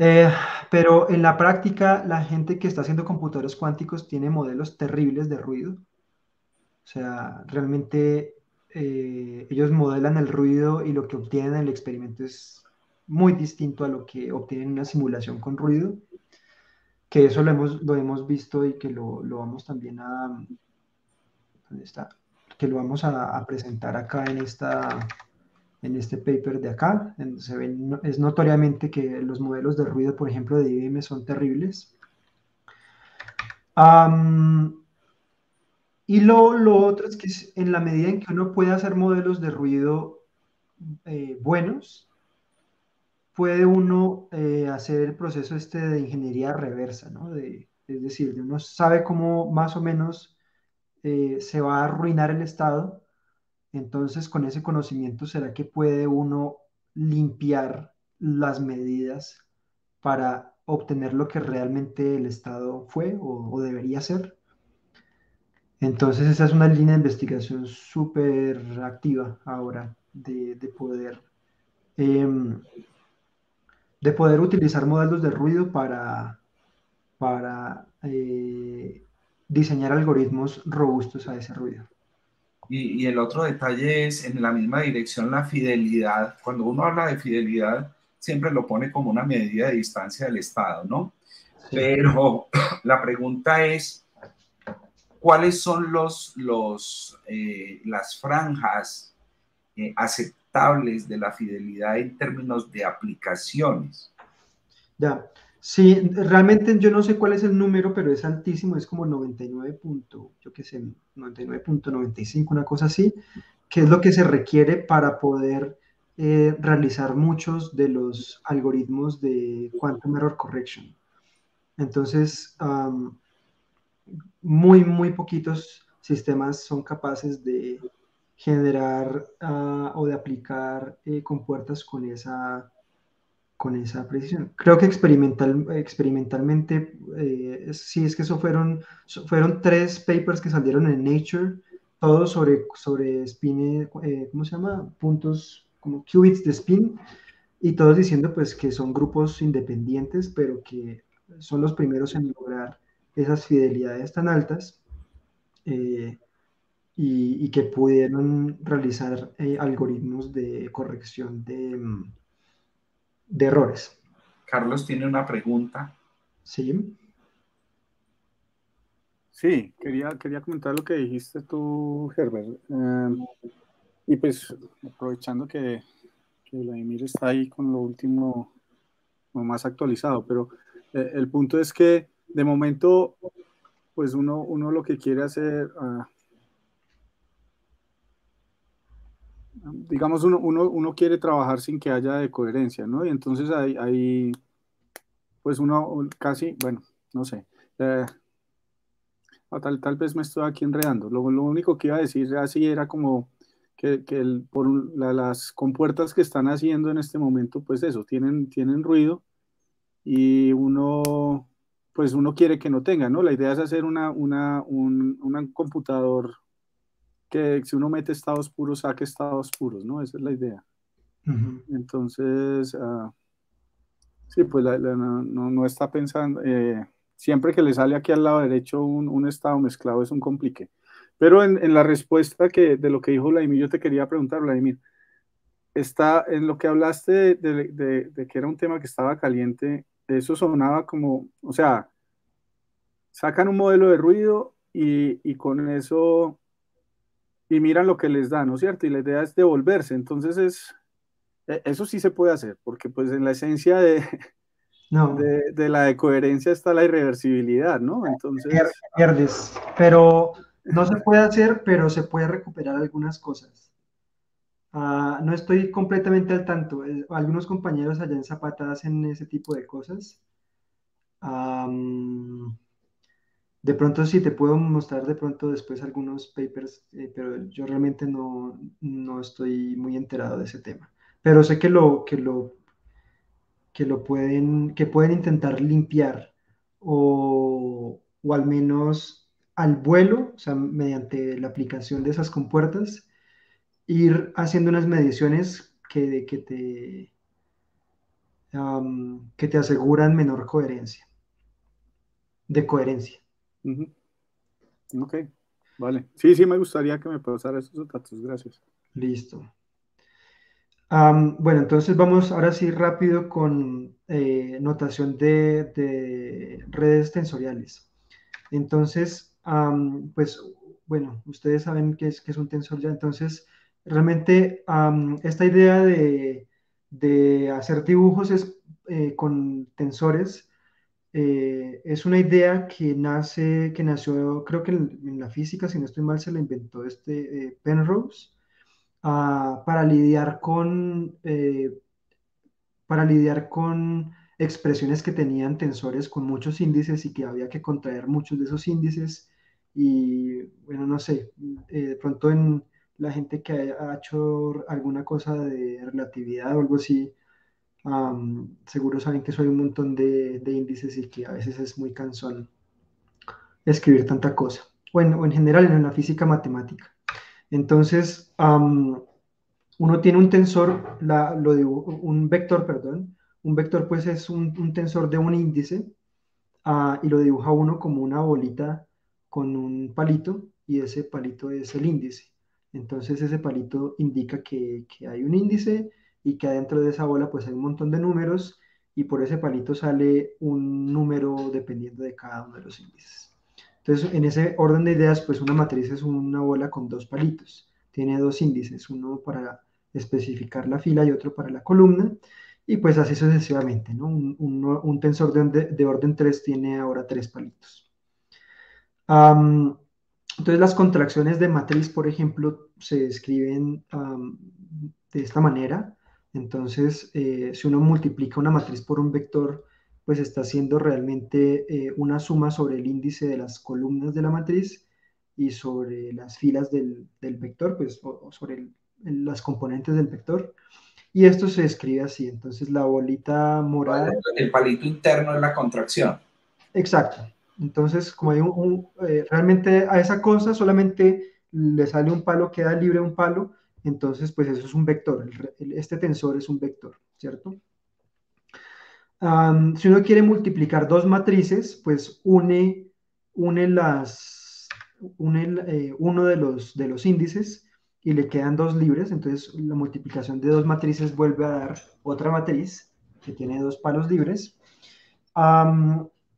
[SPEAKER 1] Eh, pero en la práctica, la gente que está haciendo computadores cuánticos tiene modelos terribles de ruido. O sea, realmente ellos modelan el ruido y lo que obtienen en el experimento es muy distinto a lo que obtienen en una simulación con ruido, que eso lo hemos visto y que lo vamos también a, ¿dónde está? Que lo vamos a presentar acá en este paper de acá, en donde se ve, es notoriamente que los modelos de ruido, por ejemplo, de IBM son terribles. Y lo otro es que en la medida en que uno puede hacer modelos de ruido buenos, puede uno hacer el proceso este de ingeniería reversa, ¿no? Es decir, uno sabe cómo más o menos se va a arruinar el estado. Entonces, con ese conocimiento, ¿será que puede uno limpiar las medidas para obtener lo que realmente el Estado fue o debería ser? Entonces, esa es una línea de investigación súper activa ahora em, de poder utilizar modelos de ruido para diseñar algoritmos robustos a ese ruido.
[SPEAKER 3] Y el otro detalle es en la misma dirección la fidelidad. Cuando uno habla de fidelidad, siempre lo pone como una medida de distancia del Estado, ¿no? Sí. Pero la pregunta es, ¿cuáles son las franjas aceptables de la fidelidad en términos de aplicaciones?
[SPEAKER 1] Ya, sí, realmente yo no sé cuál es el número, pero es altísimo, es como 99 yo qué sé, 99.95, una cosa así, que es lo que se requiere para poder realizar muchos de los algoritmos de Quantum Error Correction. Entonces, muy poquitos sistemas son capaces de generar o de aplicar compuertas con esa precisión. Creo que experimentalmente, sí, es que fueron 3 papers que salieron en Nature, todos sobre spin, ¿cómo se llama? Puntos, como qubits de spin, y todos diciendo pues que son grupos independientes, pero que son los primeros en lograr esas fidelidades tan altas, y que pudieron realizar algoritmos de corrección de errores.
[SPEAKER 3] Carlos tiene una pregunta.
[SPEAKER 1] Sí.
[SPEAKER 4] Sí, quería comentar lo que dijiste tú, Herbert. Y pues, aprovechando que Vladimir está ahí con lo último, lo más actualizado, pero el punto es que de momento, pues uno lo que quiere hacer, digamos, uno quiere trabajar sin que haya de coherencia, ¿no? Y entonces pues uno casi, bueno, no sé, tal vez me estoy aquí enredando. Lo único que iba a decir así era como que las compuertas que están haciendo en este momento, pues eso, tienen ruido y pues uno quiere que no tenga, ¿no? La idea es hacer un computador que si uno mete estados puros, saque estados puros, ¿no? Esa es la idea. Entonces, sí, pues no está pensando, siempre que le sale aquí al lado derecho un estado mezclado es un complique. Pero en la respuesta de lo que dijo Vladimir, yo te quería preguntar, Vladimir, está en lo que hablaste de que era un tema que estaba caliente, eso sonaba como, o sea, sacan un modelo de ruido y con eso, y miran lo que les da, ¿no es cierto? Y la idea es devolverse, entonces eso sí se puede hacer, porque pues en la esencia
[SPEAKER 1] No,
[SPEAKER 4] de la de coherencia está la irreversibilidad, ¿no? Entonces,
[SPEAKER 1] pierdes, pero no se puede hacer, pero se puede recuperar algunas cosas. No estoy completamente al tanto. Algunos compañeros allá en Zapata hacen ese tipo de cosas. De pronto sí te puedo mostrar de pronto después algunos papers, pero yo realmente no estoy muy enterado de ese tema. Pero sé que pueden intentar limpiar o al menos al vuelo, o sea, mediante la aplicación de esas compuertas, ir haciendo unas mediciones que te aseguran menor coherencia.
[SPEAKER 4] Ujú. Ok, vale. Sí, sí, me gustaría que me pasara esos datos, gracias.
[SPEAKER 1] Listo. Bueno, entonces vamos ahora sí rápido con notación de redes tensoriales. Entonces, pues bueno, ustedes saben qué es un tensor ya. Entonces, realmente esta idea de hacer dibujos con tensores es una idea que nació, creo que en la física, si no estoy mal, se la inventó Penrose para lidiar con expresiones que tenían tensores con muchos índices y que había que contraer muchos de esos índices. Y bueno, no sé, de pronto en la gente que ha hecho alguna cosa de relatividad o algo así, seguro saben que eso hay un montón de índices y que a veces es muy cansón escribir tanta cosa. Bueno, o en general en la física matemática. Entonces, uno tiene un tensor, un vector, perdón. Un vector pues es un tensor de un índice y lo dibuja uno como una bolita con un palito y ese palito es el índice. Entonces ese palito indica que hay un índice y que adentro de esa bola pues hay un montón de números y por ese palito sale un número dependiendo de cada uno de los índices. Entonces en ese orden de ideas pues una matriz es una bola con dos palitos. Tiene dos índices, uno para especificar la fila y otro para la columna. Y pues así sucesivamente, ¿no? Un tensor de orden 3 tiene ahora tres palitos. Entonces las contracciones de matriz, por ejemplo, se escriben de esta manera. Entonces, si uno multiplica una matriz por un vector, pues está haciendo realmente una suma sobre el índice de las columnas de la matriz y sobre las filas del vector, pues, o sobre las componentes del vector. Y esto se escribe así, entonces la bolita morada.
[SPEAKER 3] El palito interno es la contracción.
[SPEAKER 1] Exacto. Entonces, como hay realmente a esa cosa solamente le sale un palo, queda libre un palo, entonces pues eso es un vector. Este tensor es un vector, ¿cierto? Si uno quiere multiplicar dos matrices, pues une uno de los índices y le quedan dos libres. Entonces la multiplicación de dos matrices vuelve a dar otra matriz que tiene dos palos libres.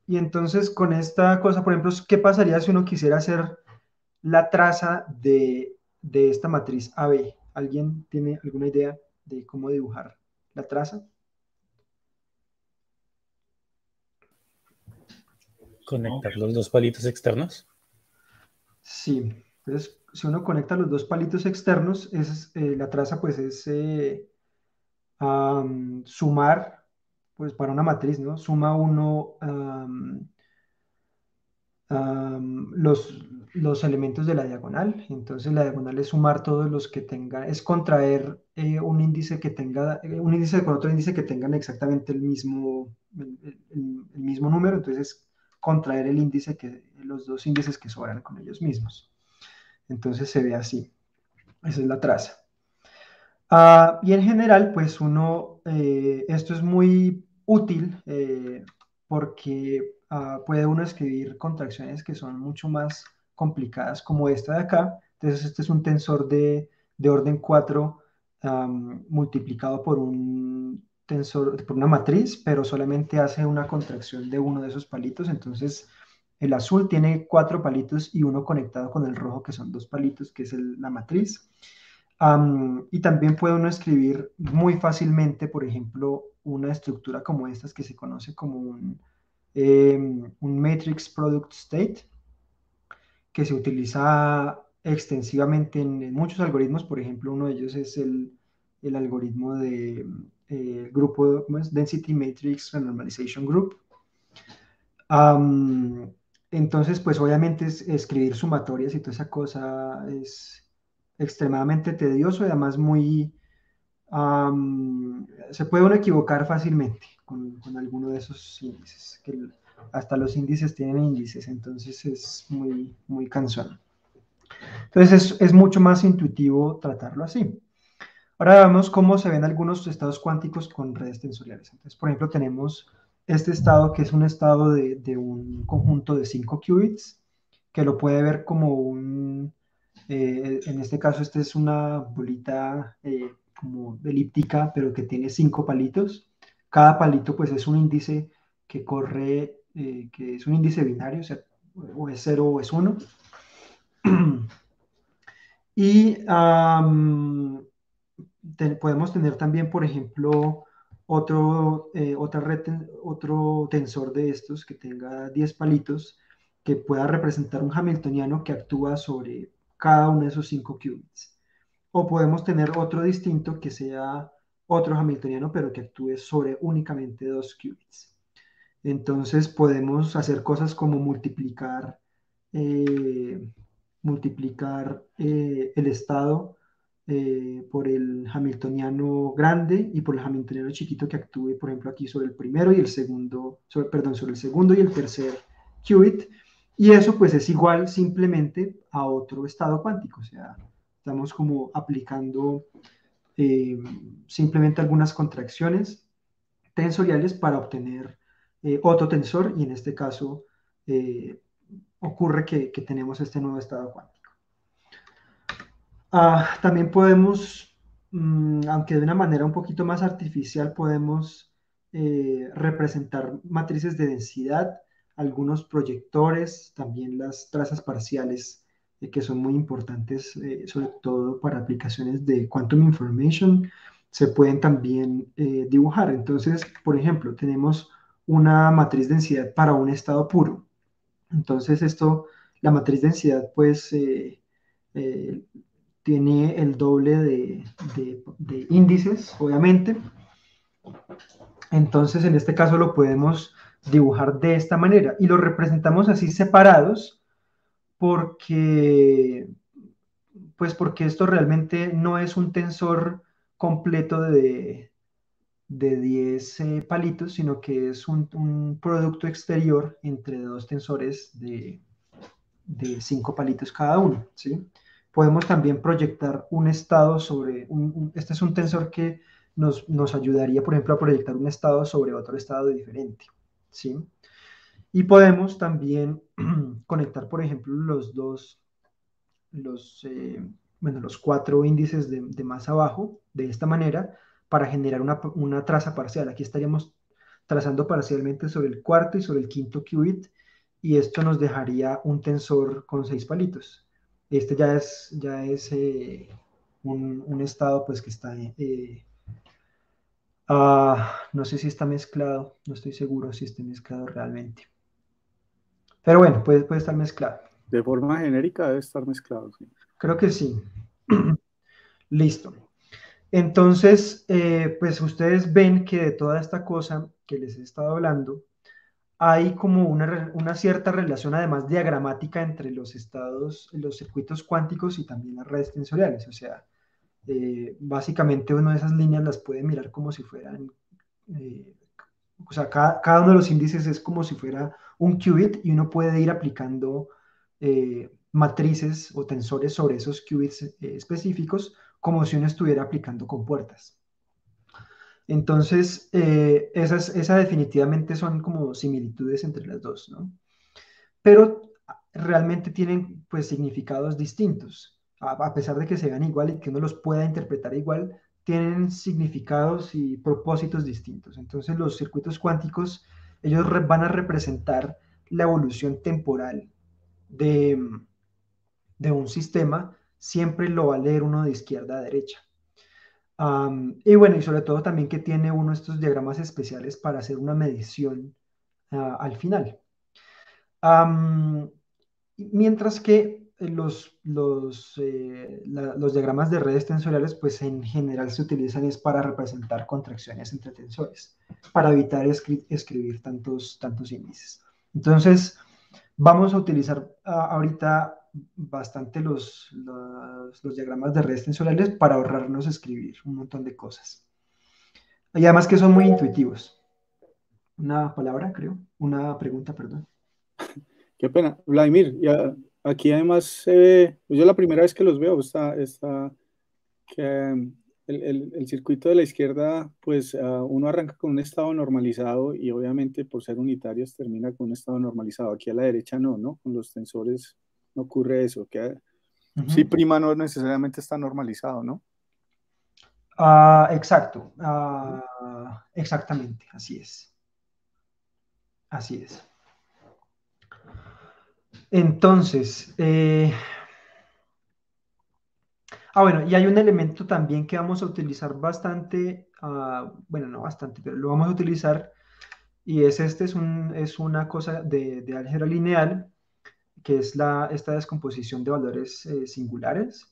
[SPEAKER 1] Y entonces con esta cosa, por ejemplo, ¿qué pasaría si uno quisiera hacer la traza de esta matriz AB? ¿Alguien tiene alguna idea de cómo dibujar la traza?
[SPEAKER 7] Conectar los dos palitos externos.
[SPEAKER 1] Sí, entonces si uno conecta los dos palitos externos, la traza pues es sumar, pues para una matriz, ¿no? Suma uno los elementos de la diagonal. Entonces la diagonal es sumar todos los que tengan, es contraer un índice un índice con otro índice que tengan exactamente el mismo número. Entonces contraer los dos índices que sobran con ellos mismos. Entonces se ve así. Esa es la traza. Y en general, pues esto es muy útil porque puede uno escribir contracciones que son mucho más complicadas como esta de acá. Entonces, este es un tensor de orden 4 multiplicado por por una matriz, pero solamente hace una contracción de uno de esos palitos. Entonces, el azul tiene 4 palitos y uno conectado con el rojo, que son 2 palitos, que es la matriz. Y también puede uno escribir muy fácilmente, por ejemplo, una estructura como estas que se conoce como un matrix product state, que se utiliza extensivamente en muchos algoritmos. Por ejemplo, uno de ellos es el algoritmo de grupo, ¿cómo es? Density Matrix Renormalization Group. Entonces, pues obviamente escribir sumatorias y toda esa cosa es extremadamente tedioso y además se puede uno equivocar fácilmente con alguno de esos índices. hasta los índices tienen índices, entonces es muy, muy cansón. Entonces es mucho más intuitivo tratarlo así. Ahora vemos cómo se ven algunos estados cuánticos con redes tensoriales. Entonces, por ejemplo, tenemos este estado que es un estado de un conjunto de 5 qubits, que lo puede ver como un, en este caso, esta es una bolita como elíptica, pero que tiene 5 palitos. Cada palito pues es un índice que corre, que es un índice binario, o sea, o es 0 o es 1. Y podemos tener también, por ejemplo, otro tensor de estos que tenga 10 palitos, que pueda representar un hamiltoniano que actúa sobre cada uno de esos 5 qubits. O podemos tener otro distinto que sea otro hamiltoniano, pero que actúe sobre únicamente 2 qubits. Entonces podemos hacer cosas como multiplicar el estado por el hamiltoniano grande y por el hamiltoniano chiquito que actúe, por ejemplo, aquí sobre el primero y el segundo, sobre el segundo y el tercer qubit. Y eso pues es igual simplemente a otro estado cuántico, o sea, estamos como aplicando simplemente algunas contracciones tensoriales para obtener otro tensor, y en este caso ocurre que tenemos este nuevo estado cuántico. También podemos, aunque de una manera un poquito más artificial, podemos representar matrices de densidad, algunos proyectores, también las trazas parciales, que son muy importantes, sobre todo para aplicaciones de quantum information, se pueden también dibujar. Entonces, por ejemplo, tenemos una matriz de densidad para un estado puro. Entonces, la matriz de densidad, pues, eh, tiene el doble de índices, obviamente. Entonces, en este caso lo podemos dibujar de esta manera y lo representamos así separados porque, porque esto realmente no es un tensor completo de 10 palitos, sino que es un producto exterior entre dos tensores de 5 palitos cada uno, ¿sí? Podemos también proyectar un estado sobre, este es un tensor que nos ayudaría, por ejemplo, a proyectar un estado sobre otro estado diferente, ¿sí? Y podemos también conectar, por ejemplo, los 4 índices de más abajo, de esta manera, para generar una traza parcial. Aquí estaríamos trazando parcialmente sobre el cuarto y sobre el quinto qubit, y esto nos dejaría un tensor con 6 palitos. Este ya es un estado pues que está, no sé si está mezclado, no estoy seguro si está mezclado realmente. Pero bueno, puede estar mezclado.
[SPEAKER 4] De forma genérica debe estar mezclado, sí.
[SPEAKER 1] Creo que sí. Listo. Entonces, pues ustedes ven que de toda esta cosa que les he estado hablando, hay como una cierta relación, además diagramática, entre los estados, los circuitos cuánticos y también las redes tensoriales. O sea, básicamente una de esas líneas las puede mirar como si fueran, o sea, cada uno de los índices es como si fuera un qubit, y uno puede ir aplicando matrices o tensores sobre esos qubits específicos, como si uno estuviera aplicando compuertas. Entonces, esas definitivamente son como similitudes entre las dos, ¿no? Pero realmente tienen pues significados distintos. A pesar de que se vean igual y que uno los pueda interpretar igual, tienen significados y propósitos distintos. Entonces, los circuitos cuánticos, ellos van a representar la evolución temporal de un sistema. Siempre lo va a leer uno de izquierda a derecha. Y bueno, y sobre todo también que tiene uno de estos diagramas especiales para hacer una medición al final. Mientras que los diagramas de redes tensoriales, pues en general se utilizan es para representar contracciones entre tensores, para evitar escribir tantos índices. Entonces, vamos a utilizar ahorita bastante los diagramas de redes tensoriales para ahorrarnos escribir un montón de cosas. Y además que son muy intuitivos. una palabra, creo, una pregunta, perdón.
[SPEAKER 4] Qué pena. Vladimir, aquí además se ve, pues yo la primera vez que los veo, está que el circuito de la izquierda, pues uno arranca con un estado normalizado y obviamente por ser unitarios termina con un estado normalizado. Aquí a la derecha no, ¿no? Con los tensores no ocurre eso, que sí prima no necesariamente está normalizado, ¿no?
[SPEAKER 1] Exacto, exactamente, así es. Así es. Entonces, bueno, y hay un elemento también que vamos a utilizar bastante, bueno, no bastante, pero lo vamos a utilizar, y es una cosa de álgebra lineal, que es esta descomposición de valores singulares,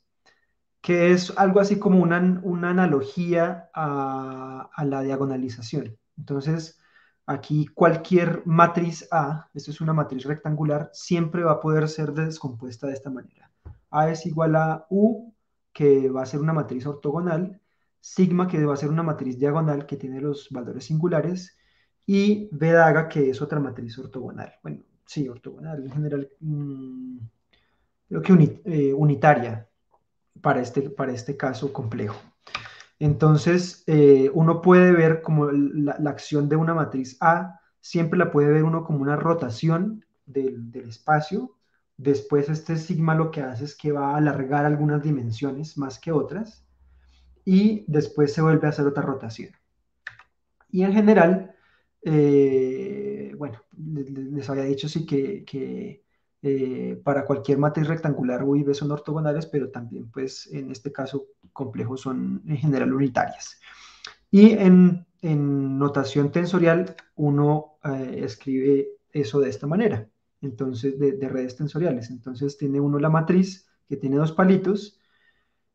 [SPEAKER 1] que es algo así como una analogía a la diagonalización. Entonces, aquí cualquier matriz A, esto es una matriz rectangular, siempre va a poder ser descompuesta de esta manera. A es igual a U, que va a ser una matriz ortogonal, sigma, que va a ser una matriz diagonal que tiene los valores singulares, y B daga, que es otra matriz ortogonal. Bueno, sí, ortogonal en general, creo que unitaria para este caso complejo. Entonces, uno puede ver como la acción de una matriz A, siempre la puede ver uno como una rotación del espacio. Después este sigma lo que hace es que va a alargar algunas dimensiones más que otras y después se vuelve a hacer otra rotación. Y en general, bueno, les había dicho sí que para cualquier matriz rectangular U y V son ortogonales, pero también pues en este caso complejos son en general unitarias. Y en notación tensorial uno escribe eso de esta manera, entonces de redes tensoriales. Entonces tiene uno la matriz que tiene dos palitos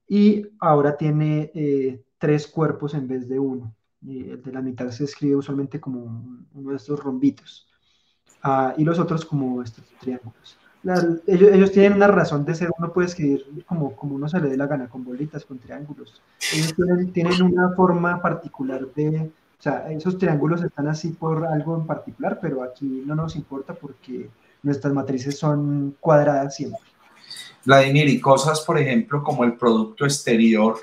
[SPEAKER 1] y ahora tiene tres cuerpos en vez de uno. Y el de la mitad se escribe usualmente como uno de estos rombitos. Y los otros como estos triángulos. Ellos tienen una razón de ser, uno puede escribir como uno se le dé la gana, con bolitas, con triángulos. Ellos tienen una forma particular o sea, esos triángulos están así por algo en particular, pero aquí no nos importa porque nuestras matrices son cuadradas siempre.
[SPEAKER 3] Vladimir, y cosas, por ejemplo, como el producto exterior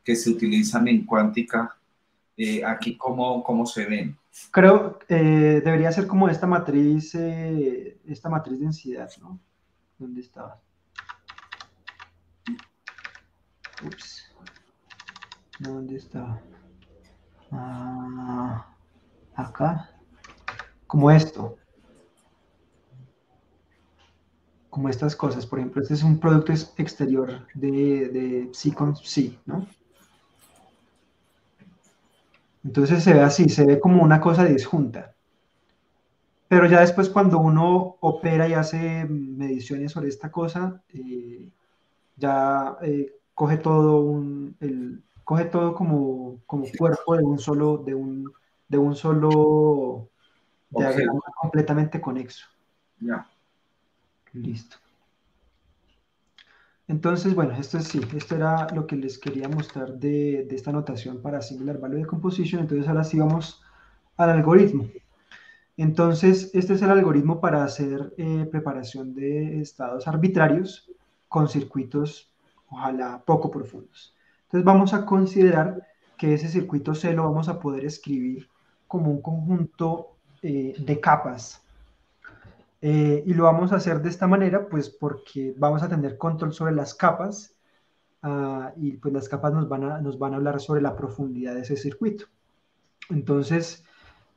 [SPEAKER 3] que se utilizan en cuántica, aquí cómo se ven.
[SPEAKER 1] Creo debería ser como esta matriz densidad, ¿no? ¿Dónde estaba? Ups. ¿Dónde estaba? Acá. Como esto. Como estas cosas. Por ejemplo, este es un producto exterior de psi con psi, ¿no? Entonces se ve así, se ve como una cosa disjunta. Pero ya después cuando uno opera y hace mediciones sobre esta cosa, ya coge todo coge todo como cuerpo de un solo diagrama completamente conexo.
[SPEAKER 3] Ya.
[SPEAKER 1] Listo. Entonces, bueno, esto era lo que les quería mostrar de esta notación para Singular Value Decomposition. Entonces, ahora sí vamos al algoritmo. Entonces, este es el algoritmo para hacer preparación de estados arbitrarios con circuitos, ojalá poco profundos. Entonces, vamos a considerar que ese circuito C lo vamos a poder escribir como un conjunto de capas. Y lo vamos a hacer de esta manera, pues porque vamos a tener control sobre las capas y pues las capas nos van a hablar sobre la profundidad de ese circuito. Entonces,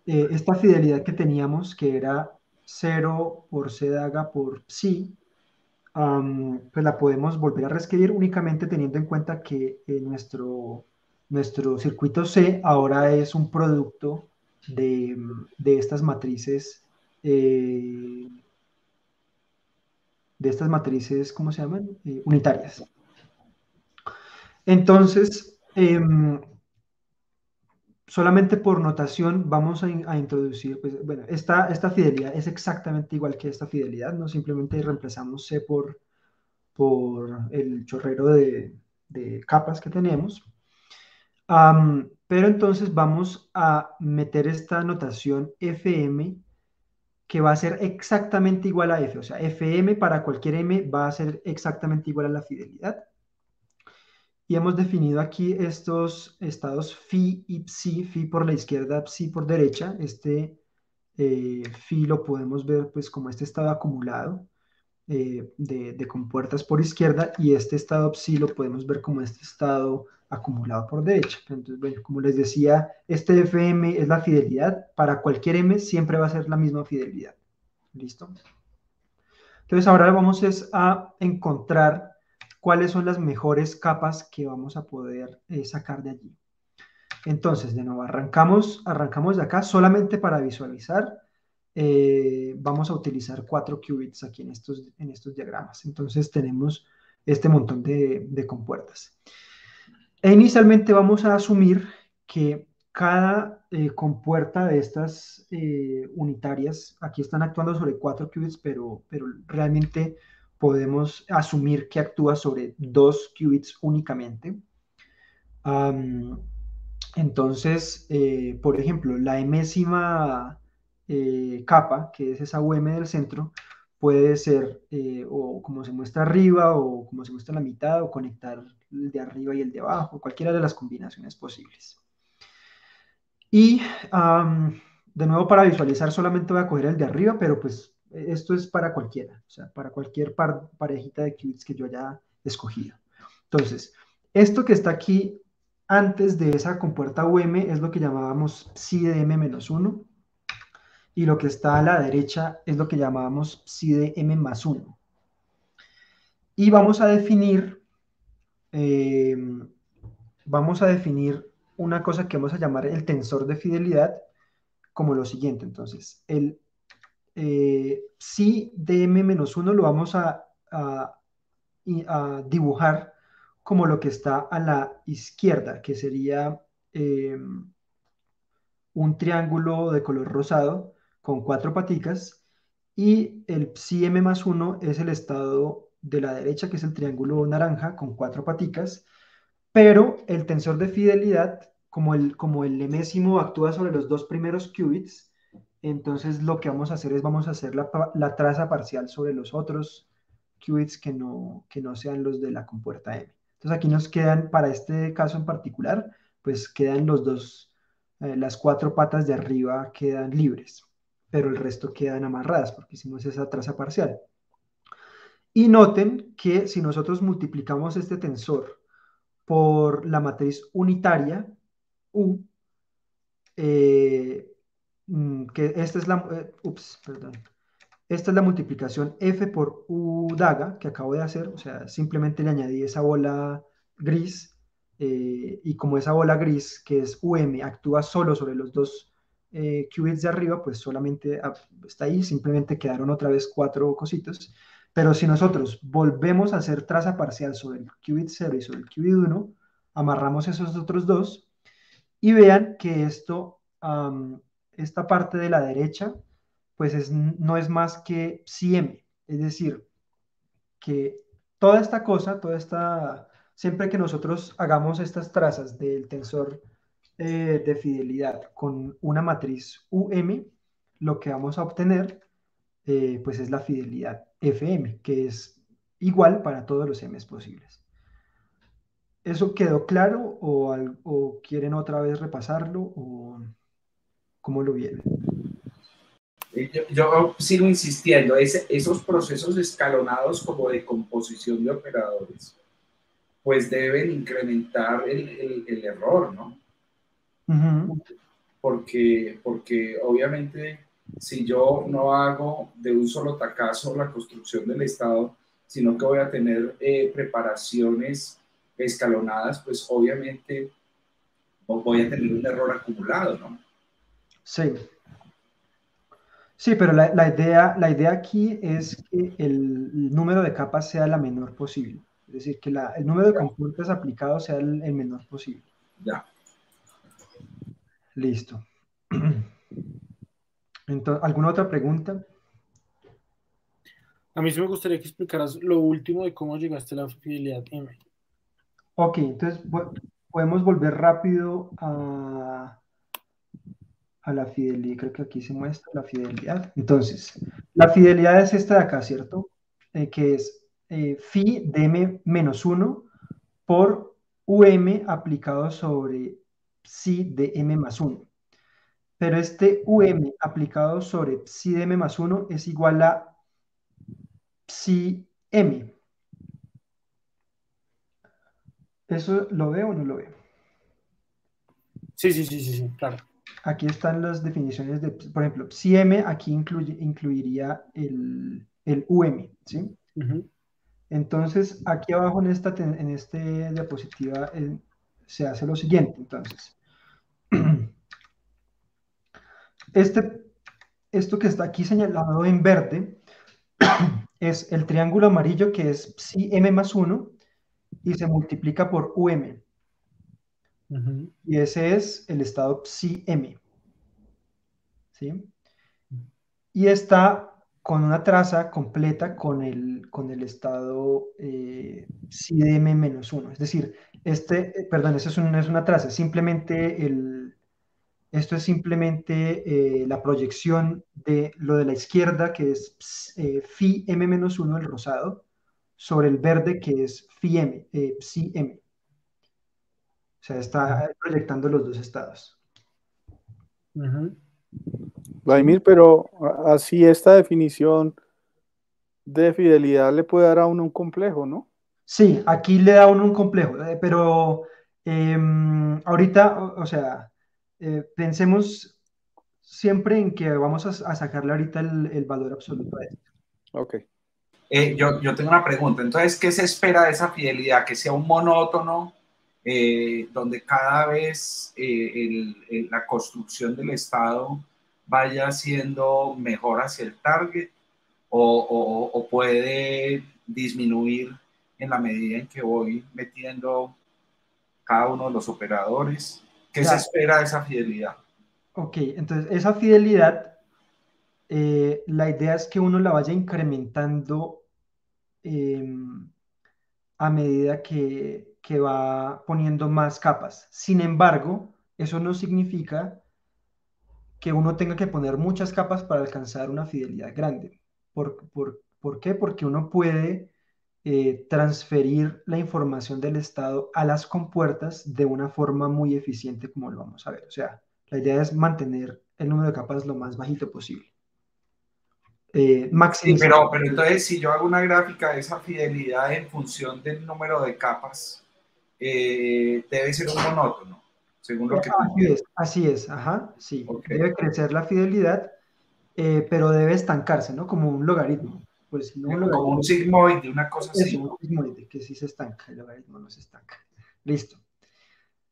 [SPEAKER 1] esta fidelidad que teníamos, que era 0 por C daga por psi, pues la podemos volver a reescribir únicamente teniendo en cuenta que nuestro circuito C ahora es un producto de estas matrices, ¿cómo se llaman? Unitarias. Entonces, solamente por notación vamos a introducir, pues, bueno, esta fidelidad es exactamente igual que esta fidelidad, ¿no? Simplemente reemplazamos C por el chorrero de capas que tenemos. Pero entonces vamos a meter esta notación FM que va a ser exactamente igual a F. O sea, FM para cualquier M va a ser exactamente igual a la fidelidad. Y hemos definido aquí estos estados phi y psi, phi por la izquierda, psi por derecha. Este phi lo podemos ver pues como este estado acumulado de compuertas por izquierda, y este estado psi lo podemos ver como este estado acumulado por derecha. Entonces, bueno, como les decía, este FM es la fidelidad. Para cualquier M siempre va a ser la misma fidelidad. ¿Listo? Entonces ahora vamos a encontrar cuáles son las mejores capas que vamos a poder sacar de allí. Entonces, de nuevo, arrancamos de acá solamente para visualizar. Vamos a utilizar 4 qubits aquí en estos diagramas. Entonces tenemos este montón de compuertas. E inicialmente vamos a asumir que cada compuerta de estas unitarias, aquí están actuando sobre 4 qubits, pero realmente podemos asumir que actúa sobre 2 qubits únicamente. Entonces, por ejemplo, la enésima capa, que es esa UM del centro, puede ser o como se muestra arriba, o como se muestra en la mitad, o conectar el de arriba y el de abajo, cualquiera de las combinaciones posibles. Y de nuevo, para visualizar solamente voy a coger el de arriba, pero pues esto es para cualquiera, o sea, para cualquier parejita de qubits que yo haya escogido. Entonces, esto que está aquí antes de esa compuerta UM es lo que llamábamos psi de m-1, y lo que está a la derecha es lo que llamábamos psi de m+1. Y vamos a definir una cosa que vamos a llamar el tensor de fidelidad como lo siguiente. Entonces, el psi de m-1 lo vamos a dibujar como lo que está a la izquierda, que sería un triángulo de color rosado con 4 paticas, y el psi m+1 es el estado de la derecha, que es el triángulo naranja con 4 paticas, pero el tensor de fidelidad, como el enésimo actúa sobre los 2 primeros qubits, entonces lo que vamos a hacer es vamos a hacer la traza parcial sobre los otros qubits que no sean los de la compuerta M. Entonces aquí nos quedan, para este caso en particular, pues quedan las 4 patas de arriba quedan libres, pero el resto quedan amarradas porque hicimos esa traza parcial. Y noten que si nosotros multiplicamos este tensor por la matriz unitaria U, que esta es esta es la multiplicación F por U daga que acabo de hacer, o sea, simplemente le añadí esa bola gris, y como esa bola gris, que es UM, actúa solo sobre los 2 qubits de arriba, pues solamente está ahí, simplemente quedaron otra vez 4 cositos. Pero si nosotros volvemos a hacer traza parcial sobre el qubit 0 y sobre el qubit 1, amarramos esos otros 2, y vean que esta parte de la derecha, pues no es más que psi m, es decir, que siempre que nosotros hagamos estas trazas del tensor de fidelidad con una matriz UM, lo que vamos a obtener pues es la fidelidad FM, que es igual para todos los M's posibles. ¿Eso quedó claro o quieren otra vez repasarlo o cómo lo vieron?
[SPEAKER 3] Yo sigo insistiendo, esos procesos escalonados como de composición de operadores, pues deben incrementar el error, ¿no?
[SPEAKER 1] Uh-huh.
[SPEAKER 3] Porque obviamente si yo no hago de un solo tacazo la construcción del Estado, sino que voy a tener preparaciones escalonadas, pues obviamente voy a tener un error acumulado, ¿no?
[SPEAKER 1] Sí. Sí, pero la idea aquí es que el número de capas sea la menor posible. Es decir, que el número de compuertas aplicados sea el menor posible.
[SPEAKER 3] Ya.
[SPEAKER 1] Listo. Entonces, ¿alguna otra pregunta?
[SPEAKER 6] A mí sí me gustaría que explicaras lo último de cómo llegaste a la fidelidad M.
[SPEAKER 1] Ok, entonces podemos volver rápido a la fidelidad. Creo que aquí se muestra la fidelidad. Entonces, la fidelidad es esta de acá, ¿cierto? Que es phi de m-1 por um aplicado sobre psi de m más 1. Pero este aplicado sobre psi de m más 1 es igual a psi m. ¿Eso lo veo o no lo veo?
[SPEAKER 6] Sí, claro.
[SPEAKER 1] Aquí están las definiciones de, por ejemplo, psi m aquí incluiría el ¿sí? Entonces, aquí abajo en este diapositiva se hace lo siguiente, entonces. Esto que está aquí señalado en verde es el triángulo amarillo que es psi m más 1 y se multiplica por y ese es el estado psi m, ¿sí? Y está con una traza completa con el estado psi de m menos 1. Es decir, perdón, eso no es una traza, simplemente esto es simplemente la proyección de lo de la izquierda, que es phi m menos 1, el rosado, sobre el verde, que es phi m, psi m. O sea, está proyectando los dos estados.
[SPEAKER 4] Vladimir, pero así esta definición de fidelidad le puede dar a uno un complejo, ¿no?
[SPEAKER 1] Sí, aquí le da uno un complejo, pero ahorita, o sea, pensemos siempre en que vamos a sacarle ahorita el valor absoluto a esto.
[SPEAKER 4] Ok.
[SPEAKER 3] Yo tengo una pregunta. Entonces, ¿qué se espera de esa fidelidad? ¿Que sea un monótono, donde cada vez la construcción del Estado vaya siendo mejor hacia el target? ¿O puede disminuir en la medida en que voy metiendo cada uno de los operadores? ¿Qué se espera de esa fidelidad?
[SPEAKER 1] Ok, entonces esa fidelidad, la idea es que uno la vaya incrementando a medida que va poniendo más capas. Sin embargo, eso no significa que uno tenga que poner muchas capas para alcanzar una fidelidad grande. ¿Por qué? Porque uno puede transferir la información del estado a las compuertas de una forma muy eficiente, como lo vamos a ver. O sea, la idea es mantener el número de capas lo más bajito posible.
[SPEAKER 3] Sí, pero entonces si yo hago una gráfica de esa fidelidad en función del número de capas, debe ser un monótono, según lo que tú entiendes.
[SPEAKER 1] Así es, ajá, sí.
[SPEAKER 3] Okay.
[SPEAKER 1] Debe crecer la fidelidad, pero debe estancarse, ¿no? Como un logaritmo. Pues, no un logaritmo,
[SPEAKER 3] como un sigmoide, una cosa así.
[SPEAKER 1] Un sigmoide, que sí se estanca, el logaritmo no se estanca. Listo.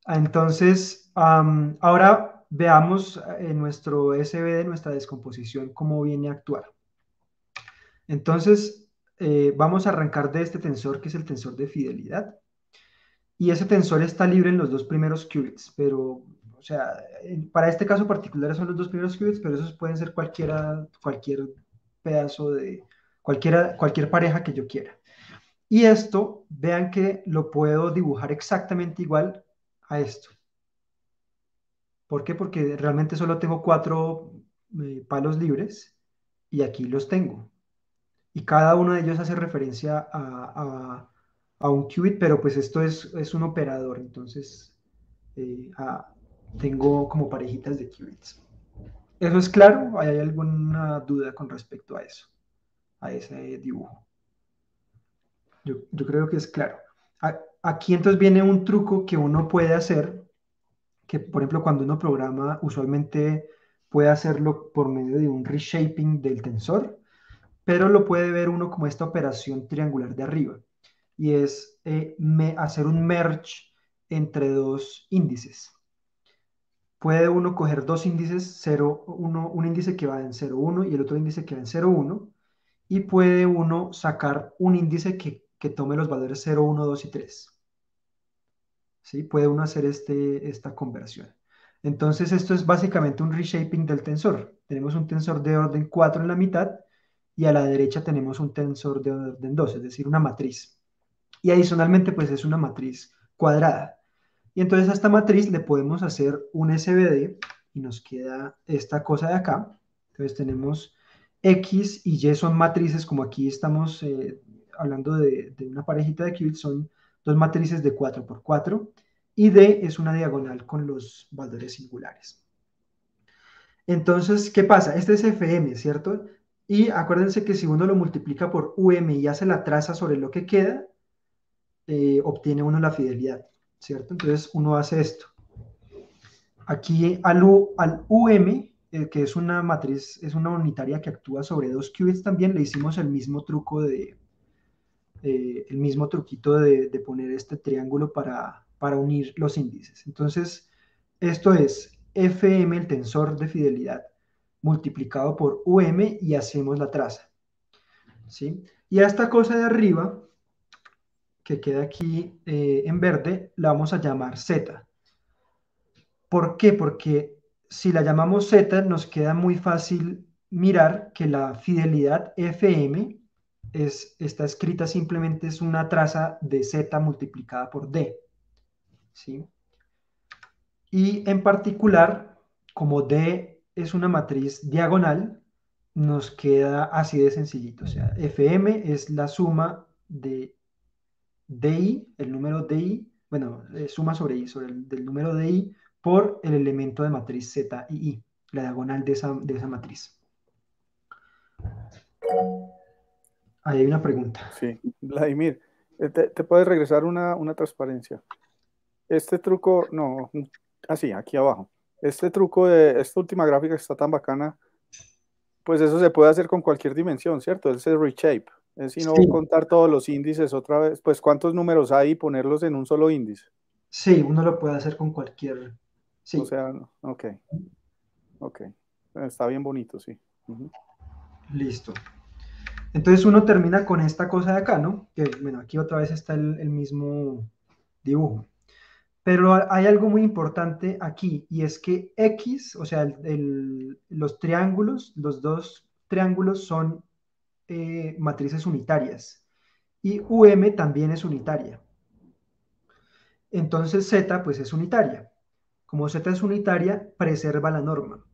[SPEAKER 1] Entonces, ahora veamos en nuestro SVD, nuestra descomposición, cómo viene a actuar. Entonces, vamos a arrancar de este tensor, que es el tensor de fidelidad. Y ese tensor está libre en los dos primeros qubits, pero, o sea, para este caso particular son los dos primeros qubits, pero esos pueden ser cualquier pedazo de, cualquier pareja que yo quiera. Y esto, vean que lo puedo dibujar exactamente igual a esto. ¿Por qué? Porque realmente solo tengo 4 palos libres y aquí los tengo. Y cada uno de ellos hace referencia a un qubit, pero pues esto es un operador, entonces tengo como parejitas de qubits. ¿Eso es claro? ¿Hay alguna duda con respecto a eso? A ese dibujo. Yo creo que es claro. Aquí entonces viene un truco que uno puede hacer, que por ejemplo cuando uno programa usualmente puede hacerlo por medio de un reshaping del tensor, pero lo puede ver uno como esta operación triangular de arriba, y es hacer un merge entre dos índices. Puede uno coger dos índices, 0, 1, un índice que va en 0, 1 y el otro índice que va en 0, 1, y puede uno sacar un índice que tome los valores 0, 1, 2 y 3. ¿Sí? Puede uno hacer esta conversión. Entonces esto es básicamente un reshaping del tensor. Tenemos un tensor de orden 4 en la mitad y a la derecha tenemos un tensor de orden 2, es decir, una matriz. Y adicionalmente pues es una matriz cuadrada. Y entonces a esta matriz le podemos hacer un SVD y nos queda esta cosa de acá. Entonces tenemos X y Y son matrices, como aquí estamos hablando de una parejita de qubits, son dos matrices de 4 por 4 y D es una diagonal con los valores singulares. Entonces, ¿qué pasa? Este es FM, ¿cierto? Y acuérdense que si uno lo multiplica por UM y hace la traza sobre lo que queda, obtiene uno la fidelidad, ¿cierto? Entonces uno hace esto. Aquí al UM, que es una matriz, es una unitaria que actúa sobre dos qubits también, le hicimos el mismo truco el mismo truquito de poner este triángulo para unir los índices. Entonces, esto es FM, el tensor de fidelidad, multiplicado por UM y hacemos la traza, ¿sí? Y a esta cosa de arriba, que queda aquí en verde, la vamos a llamar Z. ¿Por qué? Porque si la llamamos Z, nos queda muy fácil mirar que la fidelidad FM está escrita simplemente es una traza de Z multiplicada por D, ¿sí? Y en particular, como D es una matriz diagonal, nos queda así de sencillito. O sea, FM es la suma de DI, el número DI, bueno, suma sobre I, del número DI por el elemento de matriz Z y I, la diagonal de esa matriz. Ahí hay una pregunta.
[SPEAKER 4] Sí, Vladimir, te puedes regresar una transparencia. Este truco, no, así, aquí abajo. Este truco de esta última gráfica que está tan bacana, pues eso se puede hacer con cualquier dimensión, ¿cierto? Ese reshape. Es si no
[SPEAKER 1] Sí.
[SPEAKER 4] contar todos los índices otra vez, pues cuántos números hay y ponerlos en un solo índice.
[SPEAKER 1] Sí, uno lo puede hacer con cualquier. Sí.
[SPEAKER 4] O sea, ok. Está bien bonito, sí.
[SPEAKER 1] Listo. Entonces uno termina con esta cosa de acá, ¿no? Que, bueno, aquí otra vez está el mismo dibujo. Pero hay algo muy importante aquí, y es que X, o sea, los triángulos, los dos triángulos son matrices unitarias, y UM también es unitaria. Entonces Z, pues es unitaria. Como Z es unitaria, preserva la norma.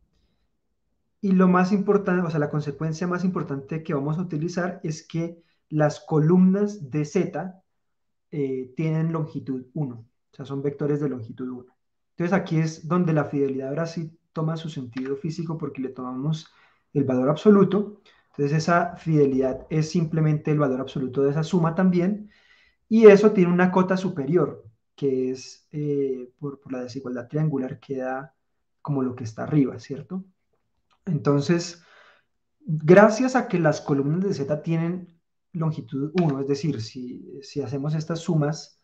[SPEAKER 1] Y lo más importante, o sea, la consecuencia más importante que vamos a utilizar es que las columnas de Z tienen longitud 1, o sea, son vectores de longitud 1. Entonces aquí es donde la fidelidad ahora sí toma su sentido físico porque le tomamos el valor absoluto. Entonces esa fidelidad es simplemente el valor absoluto de esa suma también. Y eso tiene una cota superior, que es por la desigualdad triangular, queda como lo que está arriba, ¿cierto? Entonces, gracias a que las columnas de Z tienen longitud 1, es decir, si hacemos estas sumas,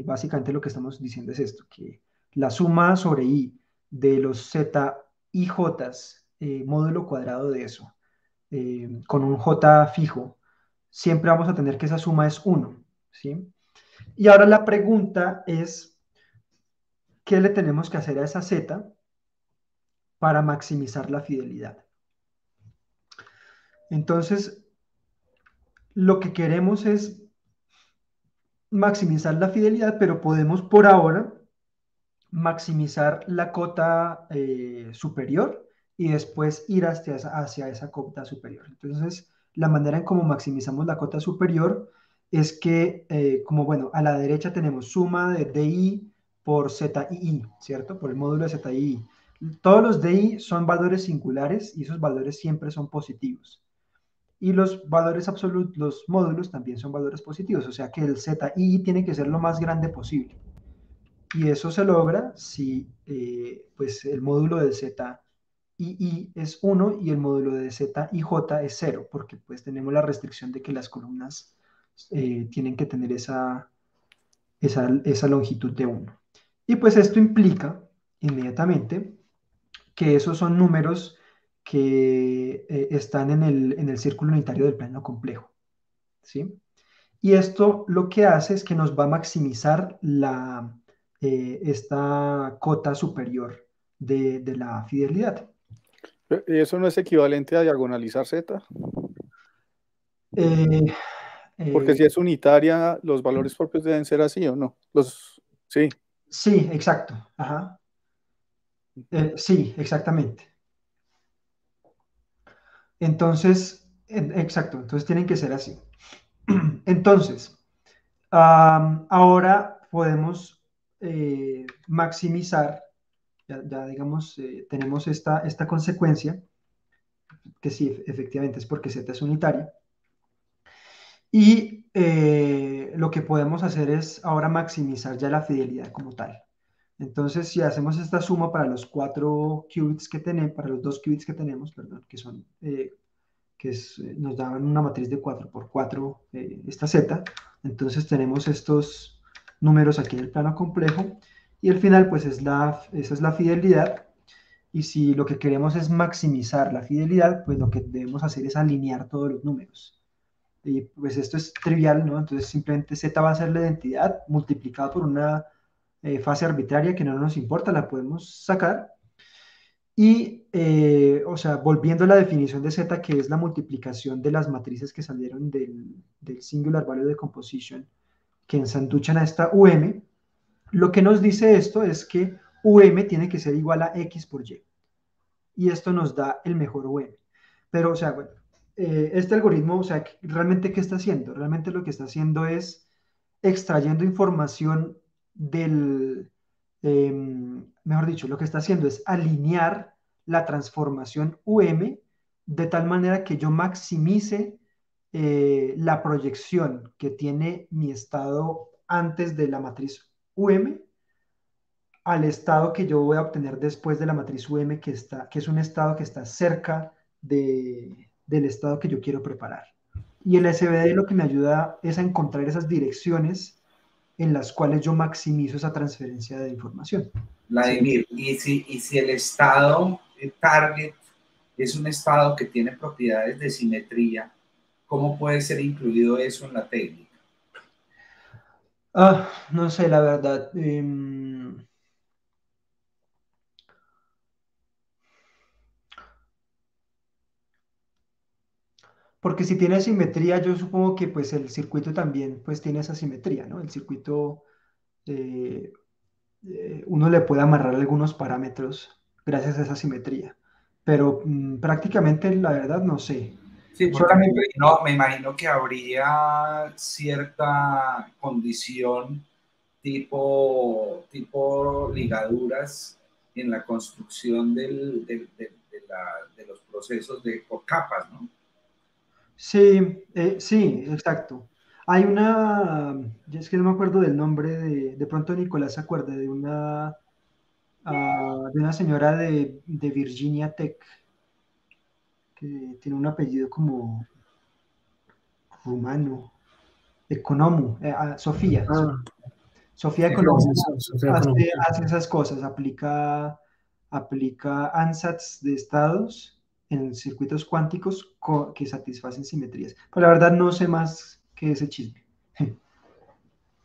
[SPEAKER 1] básicamente lo que estamos diciendo es esto, que la suma sobre I de los Z y J, módulo cuadrado de eso, con un J fijo, siempre vamos a tener que esa suma es 1, ¿sí? Y ahora la pregunta es, ¿qué le tenemos que hacer a esa Z para maximizar la fidelidad? Entonces, lo que queremos es maximizar la fidelidad, pero podemos por ahora maximizar la cota superior y después ir hacia esa cota superior. Entonces, la manera en cómo maximizamos la cota superior es que, como bueno, a la derecha tenemos suma de DI por ZII, ¿cierto? Por el módulo de ZII. Todos los DI son valores singulares y esos valores siempre son positivos. Y los valores absolutos, los módulos también son valores positivos, o sea que el ZI tiene que ser lo más grande posible. Y eso se logra si pues el módulo de ZII es 1 y el módulo de ZIJ es 0, porque pues tenemos la restricción de que las columnas tienen que tener esa longitud de 1. Y pues esto implica inmediatamente que esos son números que están en el círculo unitario del plano complejo, ¿sí? Y esto lo que hace es que nos va a maximizar esta cota superior de la fidelidad.
[SPEAKER 4] ¿Y eso no es equivalente a diagonalizar Z? Porque si es unitaria, los valores propios deben ser así, ¿o no? Sí.
[SPEAKER 1] Sí, exacto. Ajá. Sí, exactamente. Entonces, exacto, entonces tienen que ser así. Entonces, ahora podemos maximizar, ya digamos, tenemos esta consecuencia, que sí, efectivamente es porque z es unitaria, y lo que podemos hacer es ahora maximizar ya la fidelidad como tal. Entonces, si hacemos esta suma para los 4 qubits que tenemos, para los 2 qubits que tenemos, perdón, que son nos daban una matriz de 4 por 4, esta z. Entonces tenemos estos números aquí en el plano complejo y el final pues esa es la fidelidad. Y si lo que queremos es maximizar la fidelidad, pues lo que debemos hacer es alinear todos los números. Y pues esto es trivial, ¿no? Entonces simplemente z va a ser la identidad multiplicada por una fase arbitraria que no nos importa, la podemos sacar. Y, o sea, volviendo a la definición de Z, que es la multiplicación de las matrices que salieron del Singular Value Decomposition, que ensanduchan a esta UM, lo que nos dice esto es que UM tiene que ser igual a X por Y. Y esto nos da el mejor UM. Pero, o sea, bueno, este algoritmo, o sea, ¿realmente qué está haciendo? Realmente lo que está haciendo es extrayendo información mejor dicho, lo que está haciendo es alinear la transformación de tal manera que yo maximice la proyección que tiene mi estado antes de la matriz al estado que yo voy a obtener después de la matriz que es un estado que está cerca del estado que yo quiero preparar. Y el SVD lo que me ayuda es a encontrar esas direcciones en las cuales yo maximizo esa transferencia de información.
[SPEAKER 3] Vladimir, ¿sí? y si el estado target es un estado que tiene propiedades de simetría, ¿cómo puede ser incluido eso en la técnica?
[SPEAKER 1] No sé, la verdad. Porque si tiene simetría, yo supongo que pues el circuito también pues tiene esa simetría, ¿no? El circuito, uno le puede amarrar algunos parámetros gracias a esa simetría. Pero prácticamente, la verdad, no sé.
[SPEAKER 3] Sí, porque me imagino que habría cierta condición tipo ligaduras en la construcción de los procesos por capas, ¿no?
[SPEAKER 1] Sí, sí, exacto. Hay yo es que no me acuerdo del nombre, de pronto Nicolás se acuerda de una señora de Virginia Tech, que tiene un apellido como rumano, Economu, Sofía. Sofía Economu hace esas cosas, aplica ansatz de estados en circuitos cuánticos que satisfacen simetrías. Pero la verdad no sé más que ese chisme.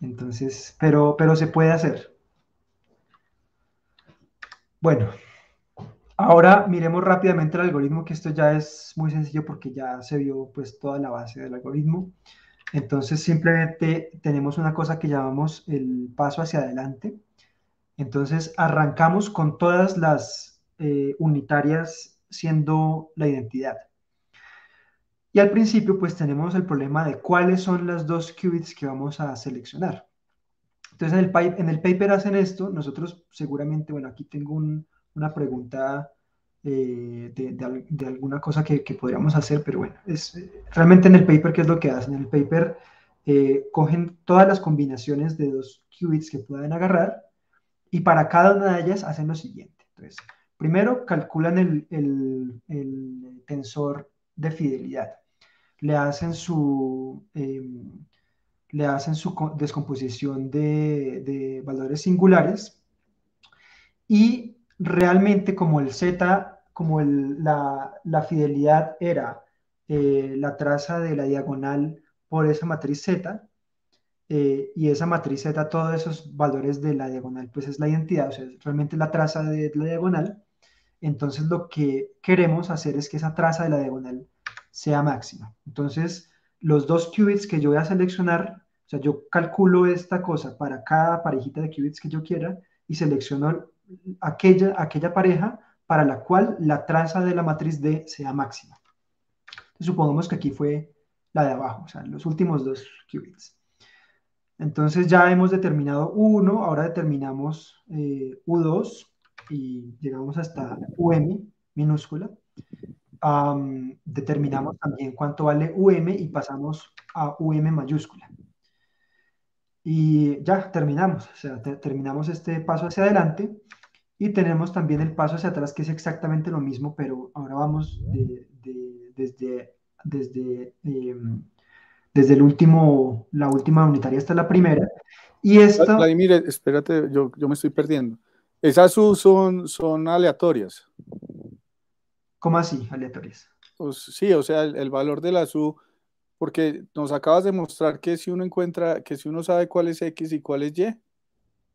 [SPEAKER 1] Entonces, pero se puede hacer. Bueno, ahora miremos rápidamente el algoritmo, que esto ya es muy sencillo porque ya se vio pues toda la base del algoritmo. Entonces simplemente tenemos una cosa que llamamos el paso hacia adelante. Entonces arrancamos con todas las unitarias siendo la identidad. Y al principio pues tenemos el problema de cuáles son las 2 qubits que vamos a seleccionar. Entonces en el paper hacen esto, nosotros seguramente, bueno, aquí tengo una pregunta de alguna cosa que podríamos hacer, pero bueno, realmente en el paper, ¿qué es lo que hacen? En el paper cogen todas las combinaciones de 2 qubits que puedan agarrar y para cada una de ellas hacen lo siguiente. Entonces, primero calculan el tensor de fidelidad, le hacen su descomposición de valores singulares y realmente como el Z, como la fidelidad era la traza de la diagonal por esa matriz Z, y esa matriz Z, todos esos valores de la diagonal, pues es la identidad, o sea, es realmente la traza de la diagonal. Entonces lo que queremos hacer es que esa traza de la diagonal sea máxima. Entonces los 2 qubits que yo voy a seleccionar sea, yo calculo esta cosa para cada parejita de qubits que yo quiera y selecciono aquella pareja para la cual la traza de la matriz D sea máxima. Entonces, supongamos que aquí fue la de abajo, o sea, los últimos 2 qubits. Entonces ya hemos determinado U1, ahora determinamos U2 y llegamos hasta minúscula. Determinamos también cuánto vale y pasamos a mayúscula. Y ya terminamos, o sea, terminamos este paso hacia adelante y tenemos también el paso hacia atrás que es exactamente lo mismo, pero ahora vamos desde la última unitaria hasta la primera. Y esta...
[SPEAKER 4] Vladimir, espérate, yo me estoy perdiendo. Esas son aleatorias.
[SPEAKER 1] ¿Cómo así, aleatorias?
[SPEAKER 4] Pues, sí, o sea, el valor de la U, porque nos acabas de mostrar que si uno sabe cuál es X y cuál es Y,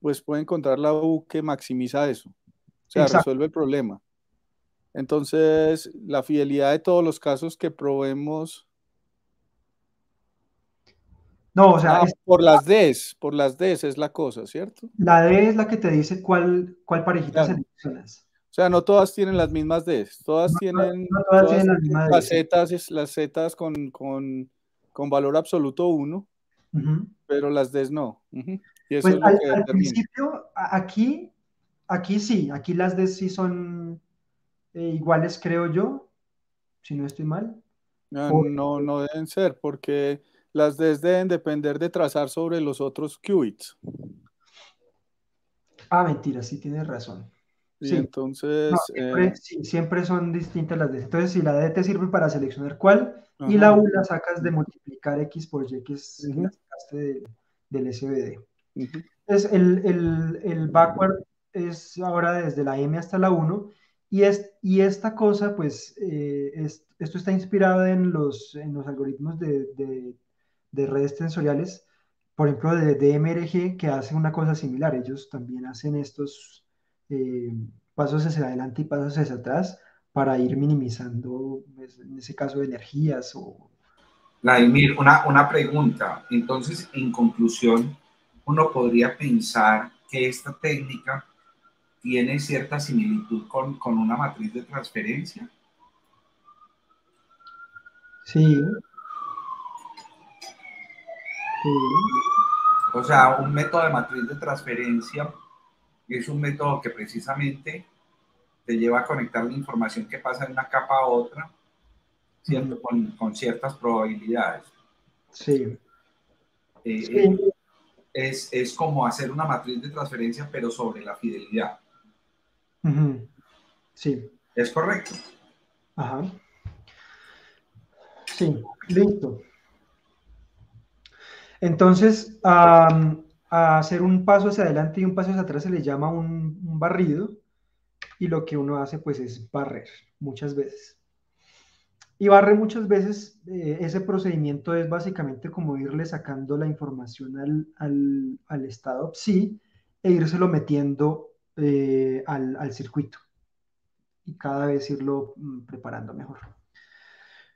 [SPEAKER 4] pues puede encontrar la U que maximiza eso. O sea,
[SPEAKER 1] Exacto.
[SPEAKER 4] resuelve el problema. Entonces, la fidelidad de todos los casos que probemos...
[SPEAKER 1] No, o sea,
[SPEAKER 4] por las Ds es la cosa, ¿cierto?
[SPEAKER 1] la D es la que te dice cuál parejita
[SPEAKER 4] Claro.
[SPEAKER 1] seleccionas.
[SPEAKER 4] O sea, no todas tienen las mismas Ds, todas tienen,
[SPEAKER 1] no todas tienen la misma
[SPEAKER 4] las
[SPEAKER 1] D.
[SPEAKER 4] las Zetas con valor absoluto 1, pero las Ds no. Y eso
[SPEAKER 1] Pues
[SPEAKER 4] es lo que
[SPEAKER 1] al
[SPEAKER 4] determina.
[SPEAKER 1] principio, aquí sí, aquí las D sí son iguales, creo yo, si no estoy mal.
[SPEAKER 4] No deben ser, porque las Ds deben depender de trazar sobre los otros qubits.
[SPEAKER 1] Mentira, sí tienes razón.
[SPEAKER 4] Y
[SPEAKER 1] Sí.
[SPEAKER 4] entonces...
[SPEAKER 1] No, siempre son distintas las D. Entonces, si la D te sirve para seleccionar cuál, y
[SPEAKER 4] ajá.
[SPEAKER 1] la U la sacas de multiplicar X por Y, que es que la sacaste del SVD. Entonces, el backward es ahora desde la M hasta la 1, y esta cosa, pues, esto está inspirado en los algoritmos de redes tensoriales, por ejemplo, de DMRG, que hace una cosa similar. Ellos también hacen estos pasos hacia adelante y pasos hacia atrás para ir minimizando, pues, en ese caso, energías o...
[SPEAKER 3] Vladimir, una pregunta. Entonces, en conclusión, uno podría pensar que esta técnica tiene cierta similitud con una matriz de transferencia.
[SPEAKER 1] Sí.
[SPEAKER 3] O sea, un método de matriz de transferencia es un método que precisamente te lleva a conectar la información que pasa de una capa a otra, ¿cierto? Con ciertas probabilidades.
[SPEAKER 1] Sí.
[SPEAKER 3] Sí. Es como hacer una matriz de transferencia, pero sobre la fidelidad.
[SPEAKER 1] Sí.
[SPEAKER 3] ¿Es correcto?
[SPEAKER 1] Ajá. Sí, listo. Entonces, a hacer un paso hacia adelante y un paso hacia atrás se le llama un barrido, y lo que uno hace pues es barrer muchas veces. Y barre muchas veces, ese procedimiento es básicamente como irle sacando la información al estado psi e írselo metiendo al circuito y cada vez irlo preparando mejor.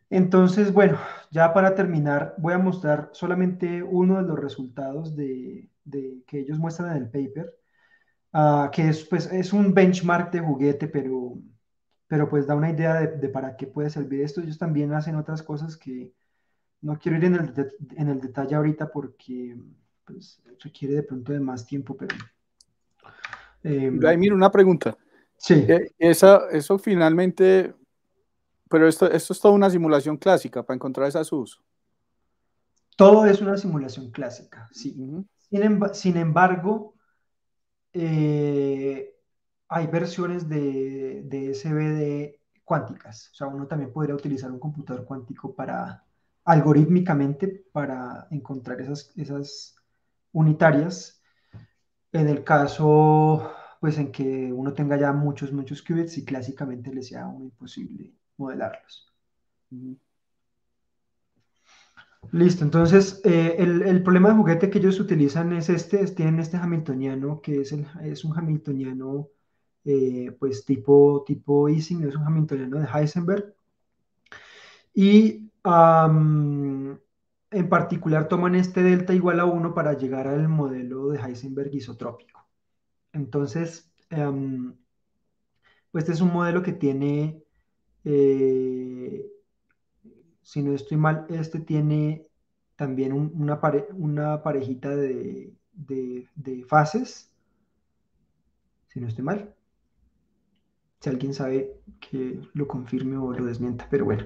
[SPEAKER 1] Entonces, bueno, ya para terminar, voy a mostrar solamente uno de los resultados que ellos muestran en el paper, que es un benchmark de juguete, pero pues da una idea de para qué puede servir esto. Ellos también hacen otras cosas que no quiero ir en el detalle ahorita porque pues, requiere de pronto de más tiempo, pero...
[SPEAKER 4] Mira, una pregunta.
[SPEAKER 1] Sí.
[SPEAKER 4] Eso finalmente... Pero esto es toda una simulación clásica para encontrar esas U's.
[SPEAKER 1] Todo es una simulación clásica, sí. Sin embargo, hay versiones de SVD cuánticas. O sea, uno también podría utilizar un computador cuántico algorítmicamente para encontrar esas unitarias. En el caso, pues, en que uno tenga ya muchos qubits y clásicamente le sea imposible modelarlos. Listo, entonces el problema de juguete que ellos utilizan tienen este hamiltoniano, que es un hamiltoniano pues tipo Ising, es un hamiltoniano de Heisenberg. Y en particular toman este delta igual a 1 para llegar al modelo de Heisenberg isotrópico. Entonces, pues este es un modelo que tiene, si no estoy mal, este tiene también una parejita de fases, si no estoy mal. Si alguien sabe, que lo confirme o lo desmienta, pero bueno.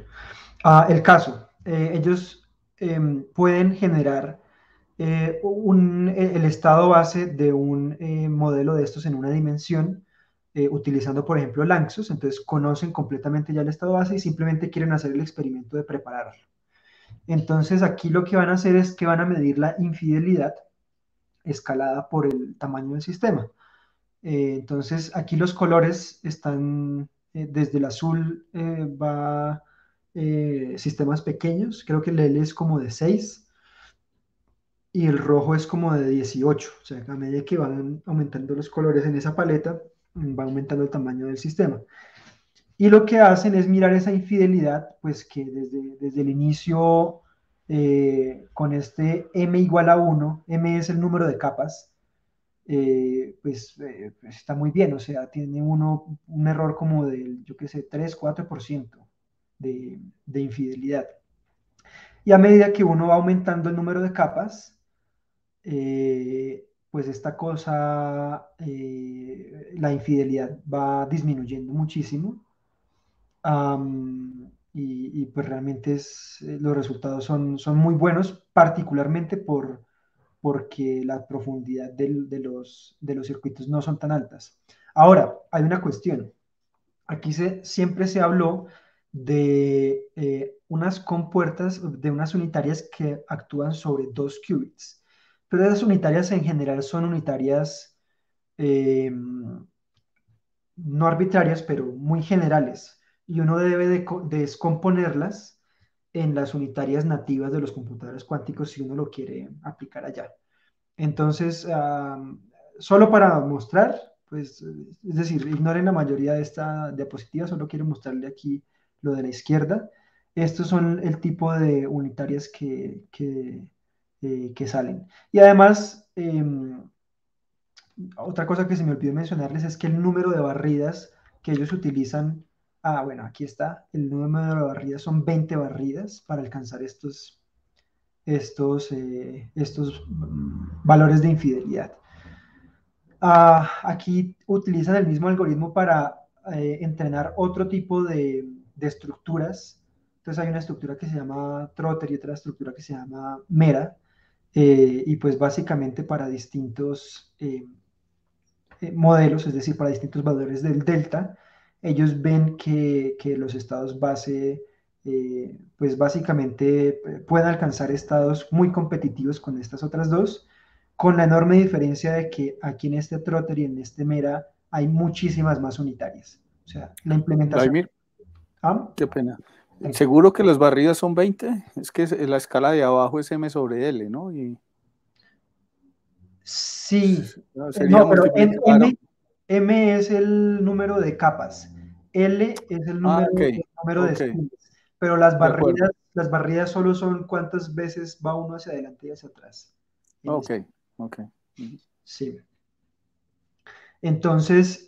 [SPEAKER 1] El caso, ellos pueden generar el estado base de un modelo de estos en una dimensión, utilizando, por ejemplo, Lanczos. Entonces conocen completamente ya el estado base y simplemente quieren hacer el experimento de prepararlo. Entonces aquí lo que van a hacer es que van a medir la infidelidad escalada por el tamaño del sistema. Entonces aquí los colores están, desde el azul va sistemas pequeños, creo que el L es como de 6 y el rojo es como de 18. O sea, a medida que van aumentando los colores en esa paleta, va aumentando el tamaño del sistema. Y lo que hacen es mirar esa infidelidad, pues que desde el inicio, con este m igual a 1, m es el número de capas, pues está muy bien. O sea, tiene un error como del, yo qué sé, 3-4% de infidelidad. Y a medida que uno va aumentando el número de capas, pues esta cosa, la infidelidad va disminuyendo muchísimo. Y pues realmente los resultados son muy buenos, particularmente porque la profundidad de los circuitos no son tan altas. Ahora, hay una cuestión. Aquí siempre se habló de unas compuertas, de unas unitarias que actúan sobre 2 qubits. Pero esas unitarias en general son unitarias no arbitrarias, pero muy generales. Y uno debe de descomponerlas en las unitarias nativas de los computadores cuánticos si uno lo quiere aplicar allá. Entonces, solo para mostrar, pues, es decir, ignoren la mayoría de esta diapositiva, solo quiero mostrarle aquí lo de la izquierda. Estos son el tipo de unitarias que salen. Y además, otra cosa que se me olvidó mencionarles es que el número de barridas que ellos utilizan, bueno, aquí está, el número de barridas son 20 barridas para alcanzar estos valores de infidelidad. Aquí utilizan el mismo algoritmo para entrenar otro tipo de estructuras. Entonces hay una estructura que se llama Trotter y otra estructura que se llama Mera, y pues básicamente para distintos modelos, es decir, para distintos valores del delta, ellos ven que los estados base, pues básicamente pueden alcanzar estados muy competitivos con estas otras dos, con la enorme diferencia de que aquí en este Trotter y en este Mera hay muchísimas más unitarias. O sea, la implementación...
[SPEAKER 4] Vladimir, qué pena. ¿Seguro que las barridas son 20? Es que la escala de abajo es M sobre L, ¿no?
[SPEAKER 1] Sí,
[SPEAKER 4] sería
[SPEAKER 1] no, pero
[SPEAKER 4] multiplicar.
[SPEAKER 1] M es el número de capas, L es el número, de spins, pero las barridas solo son cuántas veces va uno hacia adelante y hacia atrás.
[SPEAKER 4] Ok.
[SPEAKER 1] Sí. Entonces,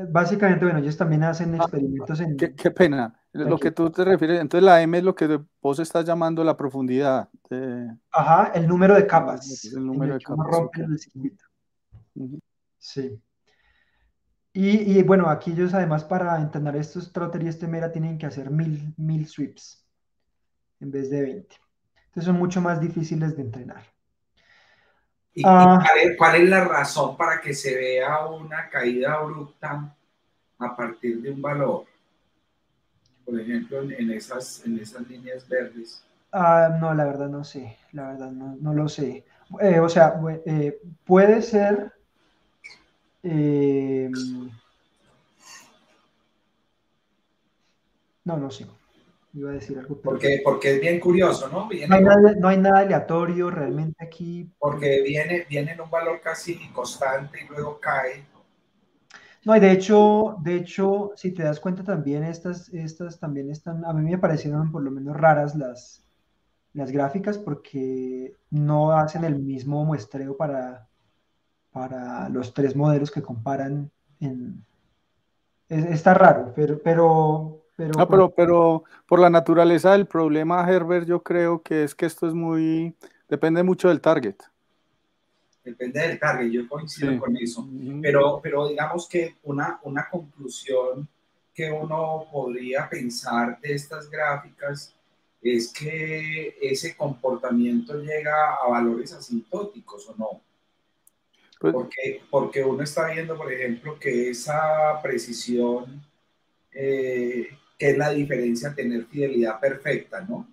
[SPEAKER 1] básicamente, bueno, ellos también hacen experimentos en...
[SPEAKER 4] Qué pena. Lo que tú te refieres, entonces la M es lo que vos estás llamando la profundidad.
[SPEAKER 1] Ajá, el número de capas.
[SPEAKER 4] El número de capas.
[SPEAKER 1] Rompe el circuito. Sí. Y bueno, aquí ellos además para entrenar estos Trotter y este Mera tienen que hacer 1000 sweeps en vez de 20. Entonces son mucho más difíciles de entrenar.
[SPEAKER 3] ¿Y cuál es la razón para que se vea una caída abrupta a partir de un valor? Por ejemplo, en esas líneas verdes.
[SPEAKER 1] No, la verdad no sé. La verdad no lo sé. O sea, puede ser... no sé. Iba a decir algo.
[SPEAKER 3] Porque es bien curioso, ¿no?
[SPEAKER 1] No hay nada aleatorio realmente aquí.
[SPEAKER 3] Porque viene en un valor casi constante y luego cae.
[SPEAKER 1] No, y de hecho, si te das cuenta también, estas también están, a mí me parecieron por lo menos raras las gráficas porque no hacen el mismo muestreo para los tres modelos que comparan. Está raro,
[SPEAKER 4] Ah, pero por la naturaleza del problema, Herbert, yo creo que es que esto es depende mucho del target.
[SPEAKER 3] Depende del target, yo coincido con eso. Pero digamos que una conclusión que uno podría pensar de estas gráficas es que ese comportamiento llega a valores asintóticos, ¿o no?
[SPEAKER 4] Pues,
[SPEAKER 3] porque uno está viendo, por ejemplo, que esa precisión, que es la diferencia tener fidelidad perfecta, ¿no?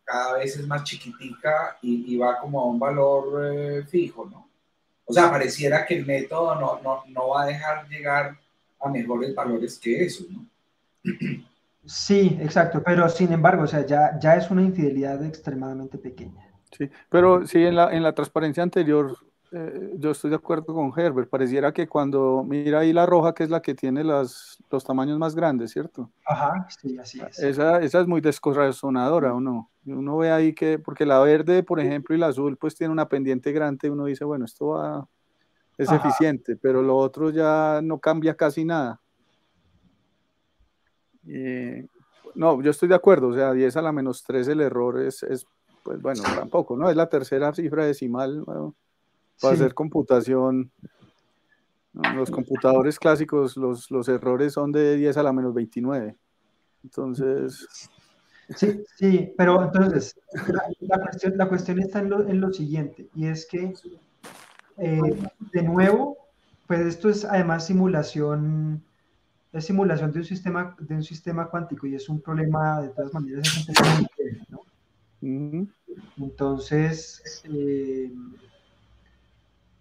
[SPEAKER 3] Cada vez es más chiquitica y va como a un valor fijo, ¿no? O sea, pareciera que el método no va a dejar llegar a mejores valores que eso, ¿no?
[SPEAKER 1] Sí, exacto, pero sin embargo, o sea, ya es una infidelidad extremadamente pequeña.
[SPEAKER 4] Sí, pero sí, en la transparencia anterior, yo estoy de acuerdo con Herbert, pareciera que cuando mira ahí la roja, que es la que tiene los tamaños más grandes, ¿cierto?
[SPEAKER 1] Ajá, sí, así es.
[SPEAKER 4] Esa es muy descorrazonadora, ¿o no? Uno ve ahí porque la verde, por ejemplo, y la azul, pues tiene una pendiente grande, y uno dice, bueno, es
[SPEAKER 1] Ajá.
[SPEAKER 4] eficiente, pero lo otro ya no cambia casi nada. No, yo estoy de acuerdo, o sea, 10 a la menos 3 el error pues bueno, tampoco, ¿no? Es la tercera cifra decimal, bueno, para
[SPEAKER 1] Sí.
[SPEAKER 4] hacer computación. ¿No? Los computadores clásicos, los errores son de 10 a la menos 29. Entonces...
[SPEAKER 1] Sí, pero entonces, la cuestión está en lo siguiente, y es que, de nuevo, pues esto es además simulación de un sistema cuántico, y es un problema, de todas maneras, es un poco complejo, ¿no? Entonces,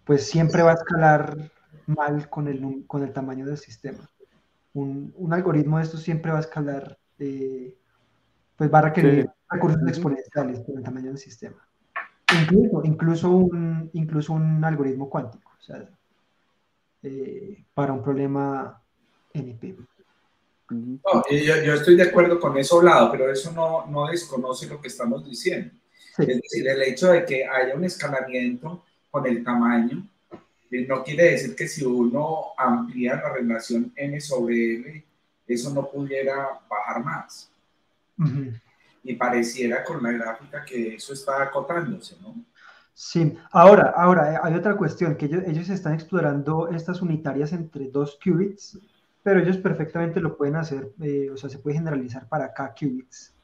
[SPEAKER 1] pues siempre va a escalar mal con el tamaño del sistema. Un algoritmo de estos siempre va a escalar, pues va a requerir recursos exponenciales por el tamaño del sistema. Incluso un algoritmo cuántico, o sea, para un problema NP.
[SPEAKER 3] No, yo estoy de acuerdo con eso, lado, pero eso no desconoce lo que estamos diciendo.
[SPEAKER 1] Sí.
[SPEAKER 3] Es decir, el hecho de que haya un escalamiento con el tamaño no quiere decir que si uno amplía la relación n sobre l, eso no pudiera bajar más. Y pareciera con la gráfica que eso está acotándose, ¿no?
[SPEAKER 1] Sí, ahora hay otra cuestión, que ellos están explorando estas unitarias entre 2 qubits, pero ellos perfectamente lo pueden hacer, o sea, se puede generalizar para k qubits.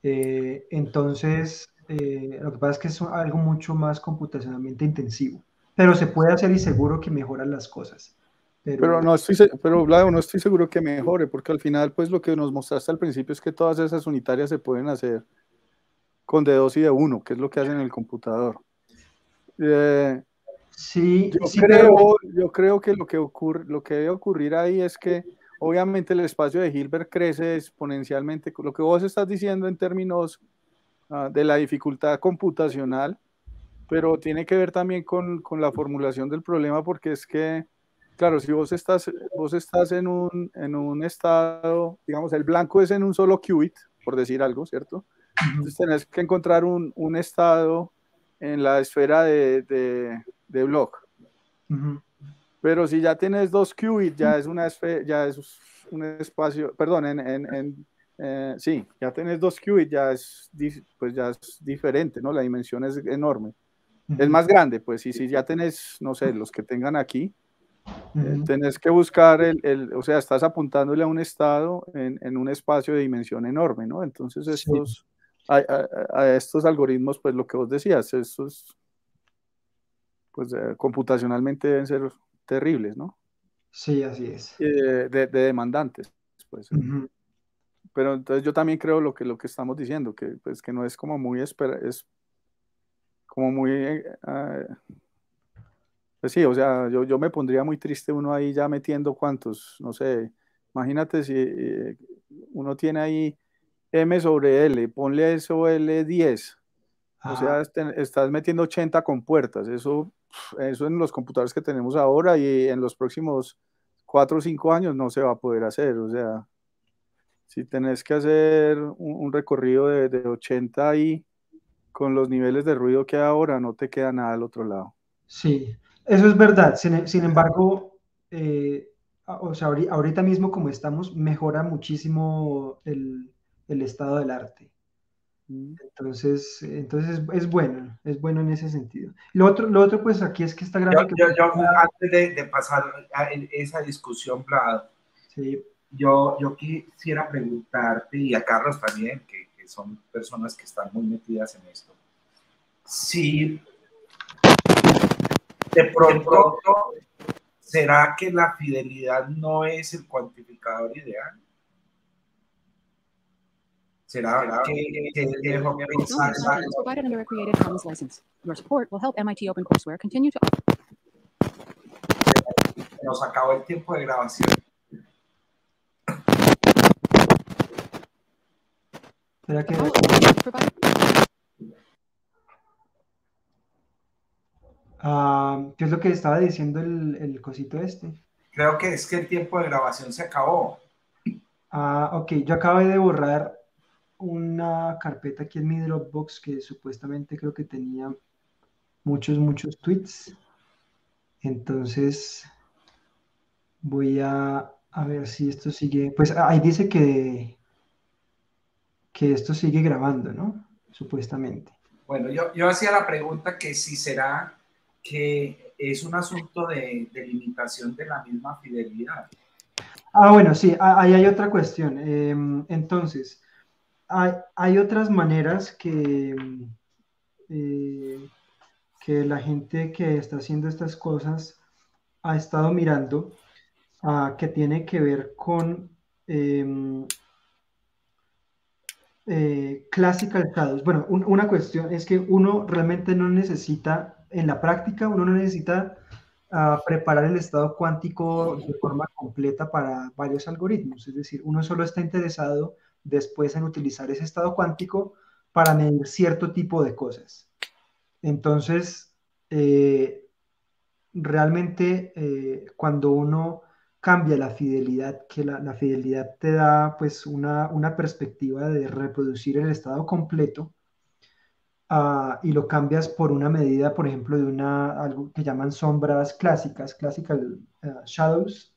[SPEAKER 1] Entonces, lo que pasa es que es algo mucho más computacionalmente intensivo, pero se puede hacer y seguro que mejoran las cosas.
[SPEAKER 4] Pero Vlado, no estoy seguro que mejore, porque al final, pues lo que nos mostraste al principio es que todas esas unitarias se pueden hacer con de 2 y de 1, que es lo que hacen en el computador.
[SPEAKER 1] Sí,
[SPEAKER 4] yo creo que lo que debe ocurrir ahí es que obviamente el espacio de Hilbert crece exponencialmente. Lo que vos estás diciendo en términos de la dificultad computacional, pero tiene que ver también con la formulación del problema, porque es que, claro, si vos estás en un estado, digamos, el blanco es en un solo qubit, por decir algo, ¿cierto? Entonces tenés que encontrar un estado en la esfera de Bloch. Pero si ya tienes 2 qubits, ya es un espacio, perdón, sí, ya tienes 2 qubits, pues ya es diferente, ¿no? La dimensión es enorme. Es más grande, pues, y si ya tenés, no sé, los que tengan aquí, tenés que buscar o sea, estás apuntándole a un estado en un espacio de dimensión enorme, ¿no? Entonces a estos algoritmos, pues lo que vos decías, estos, pues computacionalmente deben ser terribles, ¿no?
[SPEAKER 1] Sí, así es.
[SPEAKER 4] De demandantes, pues. Pero entonces yo también creo lo que estamos diciendo, que pues que no es como muy es como muy pues sí, o sea, yo me pondría muy triste uno ahí ya metiendo cuántos, no sé, imagínate si uno tiene ahí M sobre L, ponle a eso L10, o sea, estás metiendo 80 compuertas, eso en los computadores que tenemos ahora y en los próximos 4 o 5 años no se va a poder hacer, o sea, Si tenés que hacer un recorrido de 80 y con los niveles de ruido que hay ahora, no te queda nada al otro lado.
[SPEAKER 1] Sí, eso es verdad. Sin embargo, o sea, ahorita mismo como estamos, mejora muchísimo el estado del arte. Entonces es bueno en ese sentido. Lo otro pues aquí es que esta gráfica...
[SPEAKER 3] Antes de pasar a esa discusión, Vlad,
[SPEAKER 1] sí.
[SPEAKER 3] yo quisiera preguntarte, y a Carlos también, que son personas que están muy metidas en esto, si de pronto, ¿será que la fidelidad no es el cuantificador ideal? ¿Será que dejo pensar en
[SPEAKER 8] provided under a Creative Commons license. Your support will help MIT OpenCourseware continue to...
[SPEAKER 3] Nos acabó el tiempo de grabación.
[SPEAKER 1] ¿Será que... ¿qué es lo que estaba diciendo el cosito este?
[SPEAKER 3] Creo que es que el tiempo de grabación se acabó.
[SPEAKER 1] Ok, yo acabé de borrar una carpeta aquí en mi Dropbox que supuestamente creo que tenía muchos tweets. Entonces voy a ver si esto sigue. Pues ahí dice que esto sigue grabando, ¿no? Supuestamente.
[SPEAKER 3] Bueno, yo hacía la pregunta que si será que es un asunto de limitación de la misma fidelidad.
[SPEAKER 1] Bueno, sí, ahí hay otra cuestión. Entonces, hay otras maneras que la gente que está haciendo estas cosas ha estado mirando, que tiene que ver con classical shadows. Bueno, una cuestión es que uno realmente no necesita, en la práctica, uno no necesita preparar el estado cuántico de forma completa para varios algoritmos. Es decir, uno solo está interesado después en utilizar ese estado cuántico para medir cierto tipo de cosas. Entonces, realmente cuando uno cambia la fidelidad, que la fidelidad te da pues una perspectiva de reproducir el estado completo, y lo cambias por una medida, por ejemplo, de algo que llaman sombras clásicas, classical shadows,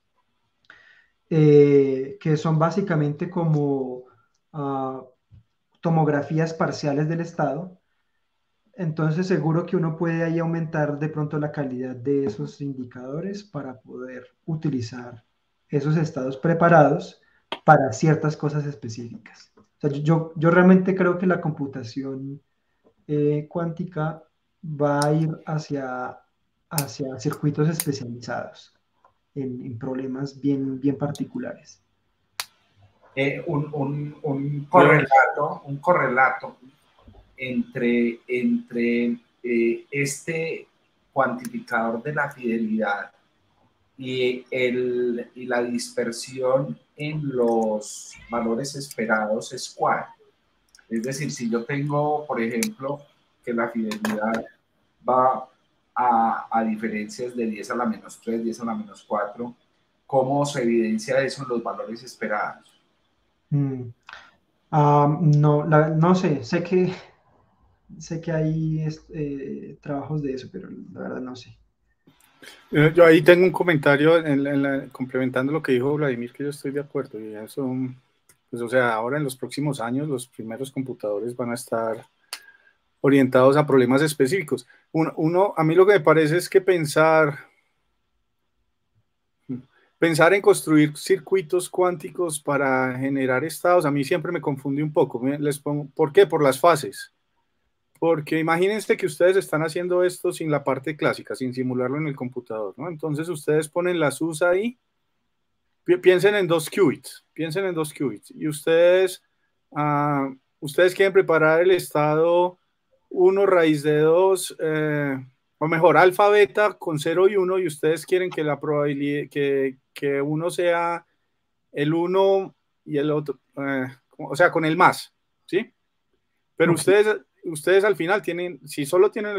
[SPEAKER 1] que son básicamente como tomografías parciales del estado. Entonces seguro que uno puede ahí aumentar de pronto la calidad de esos indicadores para poder utilizar esos estados preparados para ciertas cosas específicas. O sea, yo realmente creo que la computación cuántica va a ir hacia circuitos especializados en problemas bien particulares.
[SPEAKER 3] Un correlato entre este cuantificador de la fidelidad y la dispersión en los valores esperados es cuál. Es decir, si yo tengo, por ejemplo, que la fidelidad va a diferencias de 10 a la menos 3, 10 a la menos 4, ¿cómo se evidencia eso en los valores esperados?
[SPEAKER 1] No sé, sé que hay trabajos de eso, pero la verdad no sé.
[SPEAKER 4] Yo ahí tengo un comentario complementando lo que dijo Vladimir, que yo estoy de acuerdo. Y eso, pues, o sea, ahora en los próximos años los primeros computadores van a estar orientados a problemas específicos. A mí lo que me parece es que pensar en construir circuitos cuánticos para generar estados, a mí siempre me confunde un poco. ¿Por qué? Por las fases. Porque imagínense que ustedes están haciendo esto sin la parte clásica, sin simularlo en el computador, ¿no? Entonces ustedes ponen las US ahí, piensen en 2 qubits, y ustedes quieren preparar el estado 1 raíz de 2, o mejor, alfa, beta con 0 y 1, y ustedes quieren que la probabilidad, que uno sea el 1 y el otro, o sea, con el más, ¿sí? Pero ustedes al final si solo tienen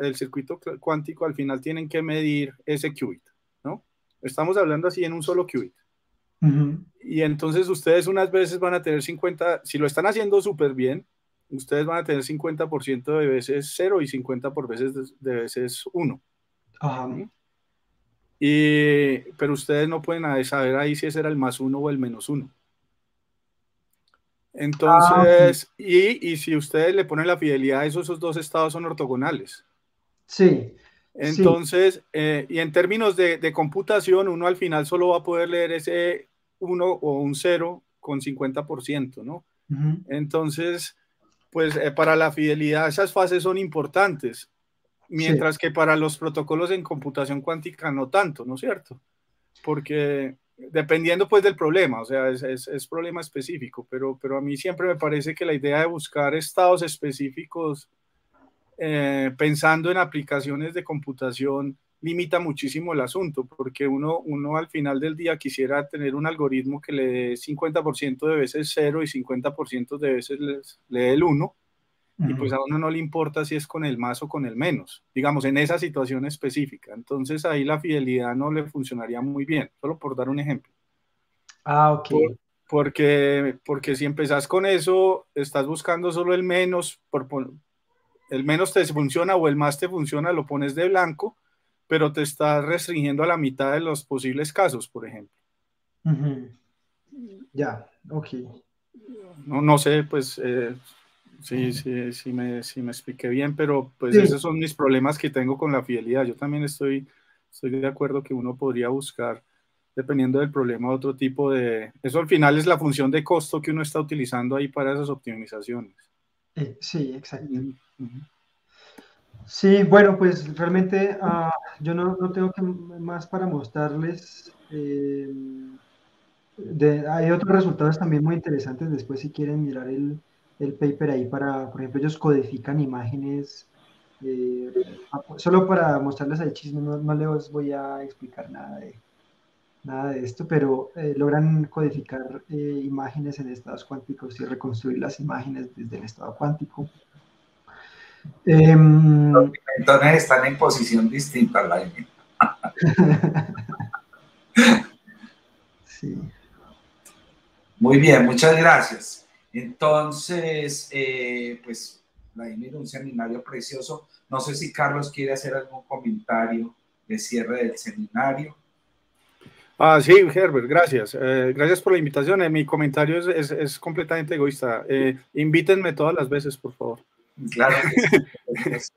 [SPEAKER 4] el circuito cuántico, al final tienen que medir ese qubit, ¿no? Estamos hablando así en un solo qubit. Y entonces ustedes unas veces van a tener 50, si lo están haciendo súper bien, ustedes van a tener 50% de veces 0 y 50 por veces de veces 1. Pero ustedes no pueden saber ahí si ese era el más 1 o el menos 1. Entonces, y si ustedes le ponen la fidelidad a esos dos estados son ortogonales.
[SPEAKER 1] Sí.
[SPEAKER 4] Entonces, y en términos de computación, uno al final solo va a poder leer ese 1 o un 0 con 50%, ¿no? Entonces, pues para la fidelidad esas fases son importantes, mientras que para los protocolos en computación cuántica no tanto, ¿no es cierto? Porque dependiendo pues del problema, o sea, es problema específico, pero a mí siempre me parece que la idea de buscar estados específicos pensando en aplicaciones de computación limita muchísimo el asunto, porque uno al final del día quisiera tener un algoritmo que le dé 50% de veces 0 y 50% de veces le dé el 1, y pues a uno no le importa si es con el más o con el menos, digamos, en esa situación específica. Entonces ahí la fidelidad no le funcionaría muy bien, solo por dar un ejemplo. Porque si empezás con eso, estás buscando solo el menos, el menos te funciona o el más te funciona, lo pones de blanco, pero te estás restringiendo a la mitad de los posibles casos, por ejemplo.
[SPEAKER 1] Ya, ok.
[SPEAKER 4] No sé, pues, si me expliqué bien, pero pues esos son mis problemas que tengo con la fidelidad. Yo también estoy de acuerdo que uno podría buscar, dependiendo del problema, otro tipo de... Eso al final es la función de costo que uno está utilizando ahí para esas optimizaciones.
[SPEAKER 1] Sí, exacto. Sí, bueno, pues realmente yo no tengo más para mostrarles. Hay otros resultados también muy interesantes después si quieren mirar el paper ahí por ejemplo, ellos codifican imágenes, solo para mostrarles el chisme, no les voy a explicar nada de esto, pero logran codificar imágenes en estados cuánticos y reconstruir las imágenes desde el estado cuántico.
[SPEAKER 3] Los pimentones están en posición distinta, Laime.
[SPEAKER 1] Sí.
[SPEAKER 3] Muy bien, muchas gracias. Entonces, pues, Vladimir, un seminario precioso. No sé si Carlos quiere hacer algún comentario de cierre del seminario.
[SPEAKER 4] Sí, Herbert, gracias. Gracias por la invitación. Mi comentario es completamente egoísta. Invítenme todas las veces, por favor.
[SPEAKER 3] Claro que sí.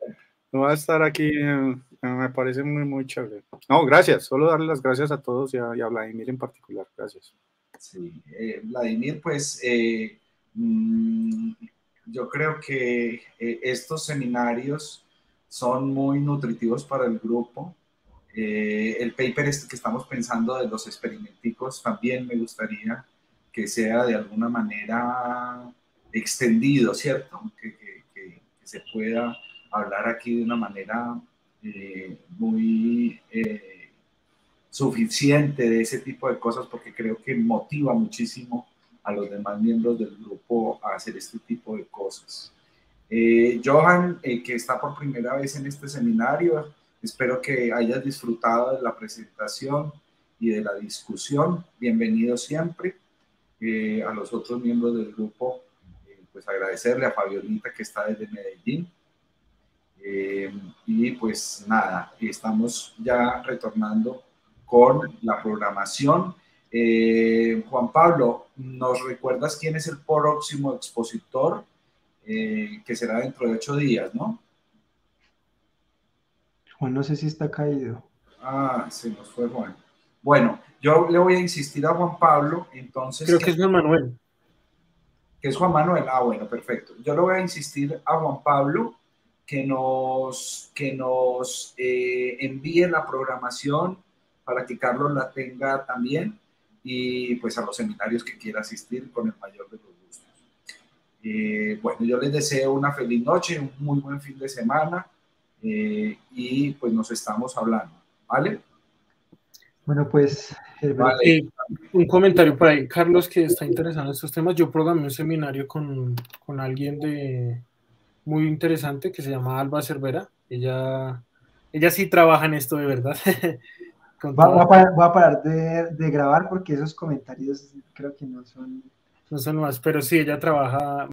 [SPEAKER 4] No va a estar aquí, me parece muy, muy chévere. No, gracias. Solo darle las gracias a todos y a Vladimir en particular. Gracias.
[SPEAKER 3] Sí, Vladimir, pues yo creo que estos seminarios son muy nutritivos para el grupo. El paper este que estamos pensando de los experimenticos también me gustaría que sea de alguna manera extendido, ¿cierto? Que se pueda hablar aquí de una manera muy suficiente de ese tipo de cosas, porque creo que motiva muchísimo a los demás miembros del grupo a hacer este tipo de cosas. Johan, que está por primera vez en este seminario, espero que hayas disfrutado de la presentación y de la discusión. Bienvenido siempre. A los otros miembros del grupo, pues agradecerle a Fabiolita que está desde Medellín. Y pues nada, estamos ya retornando con la programación. Juan Pablo, ¿nos recuerdas quién es el próximo expositor? Que será dentro de 8 días, ¿no?
[SPEAKER 1] Juan, no sé si está caído.
[SPEAKER 3] Se nos fue Juan. Bueno, yo le voy a insistir a Juan Pablo, entonces...
[SPEAKER 6] Creo que es Juan Manuel.
[SPEAKER 3] Que es Juan Manuel. Bueno, perfecto. Yo le voy a insistir a Juan Pablo que nos envíe la programación para que Carlos la tenga también y pues a los seminarios que quiera asistir con el mayor de los gustos. Bueno, yo les deseo una feliz noche, un muy buen fin de semana y pues nos estamos hablando, ¿vale?
[SPEAKER 1] Bueno, pues...
[SPEAKER 3] Vale.
[SPEAKER 6] Un comentario por ahí. Carlos, que está interesado en estos temas, yo programé un seminario con alguien muy interesante que se llama Alba Cervera. Ella sí trabaja en esto de verdad.
[SPEAKER 1] Voy a parar de grabar porque esos comentarios creo que no son...
[SPEAKER 6] No son más, pero sí, ella trabaja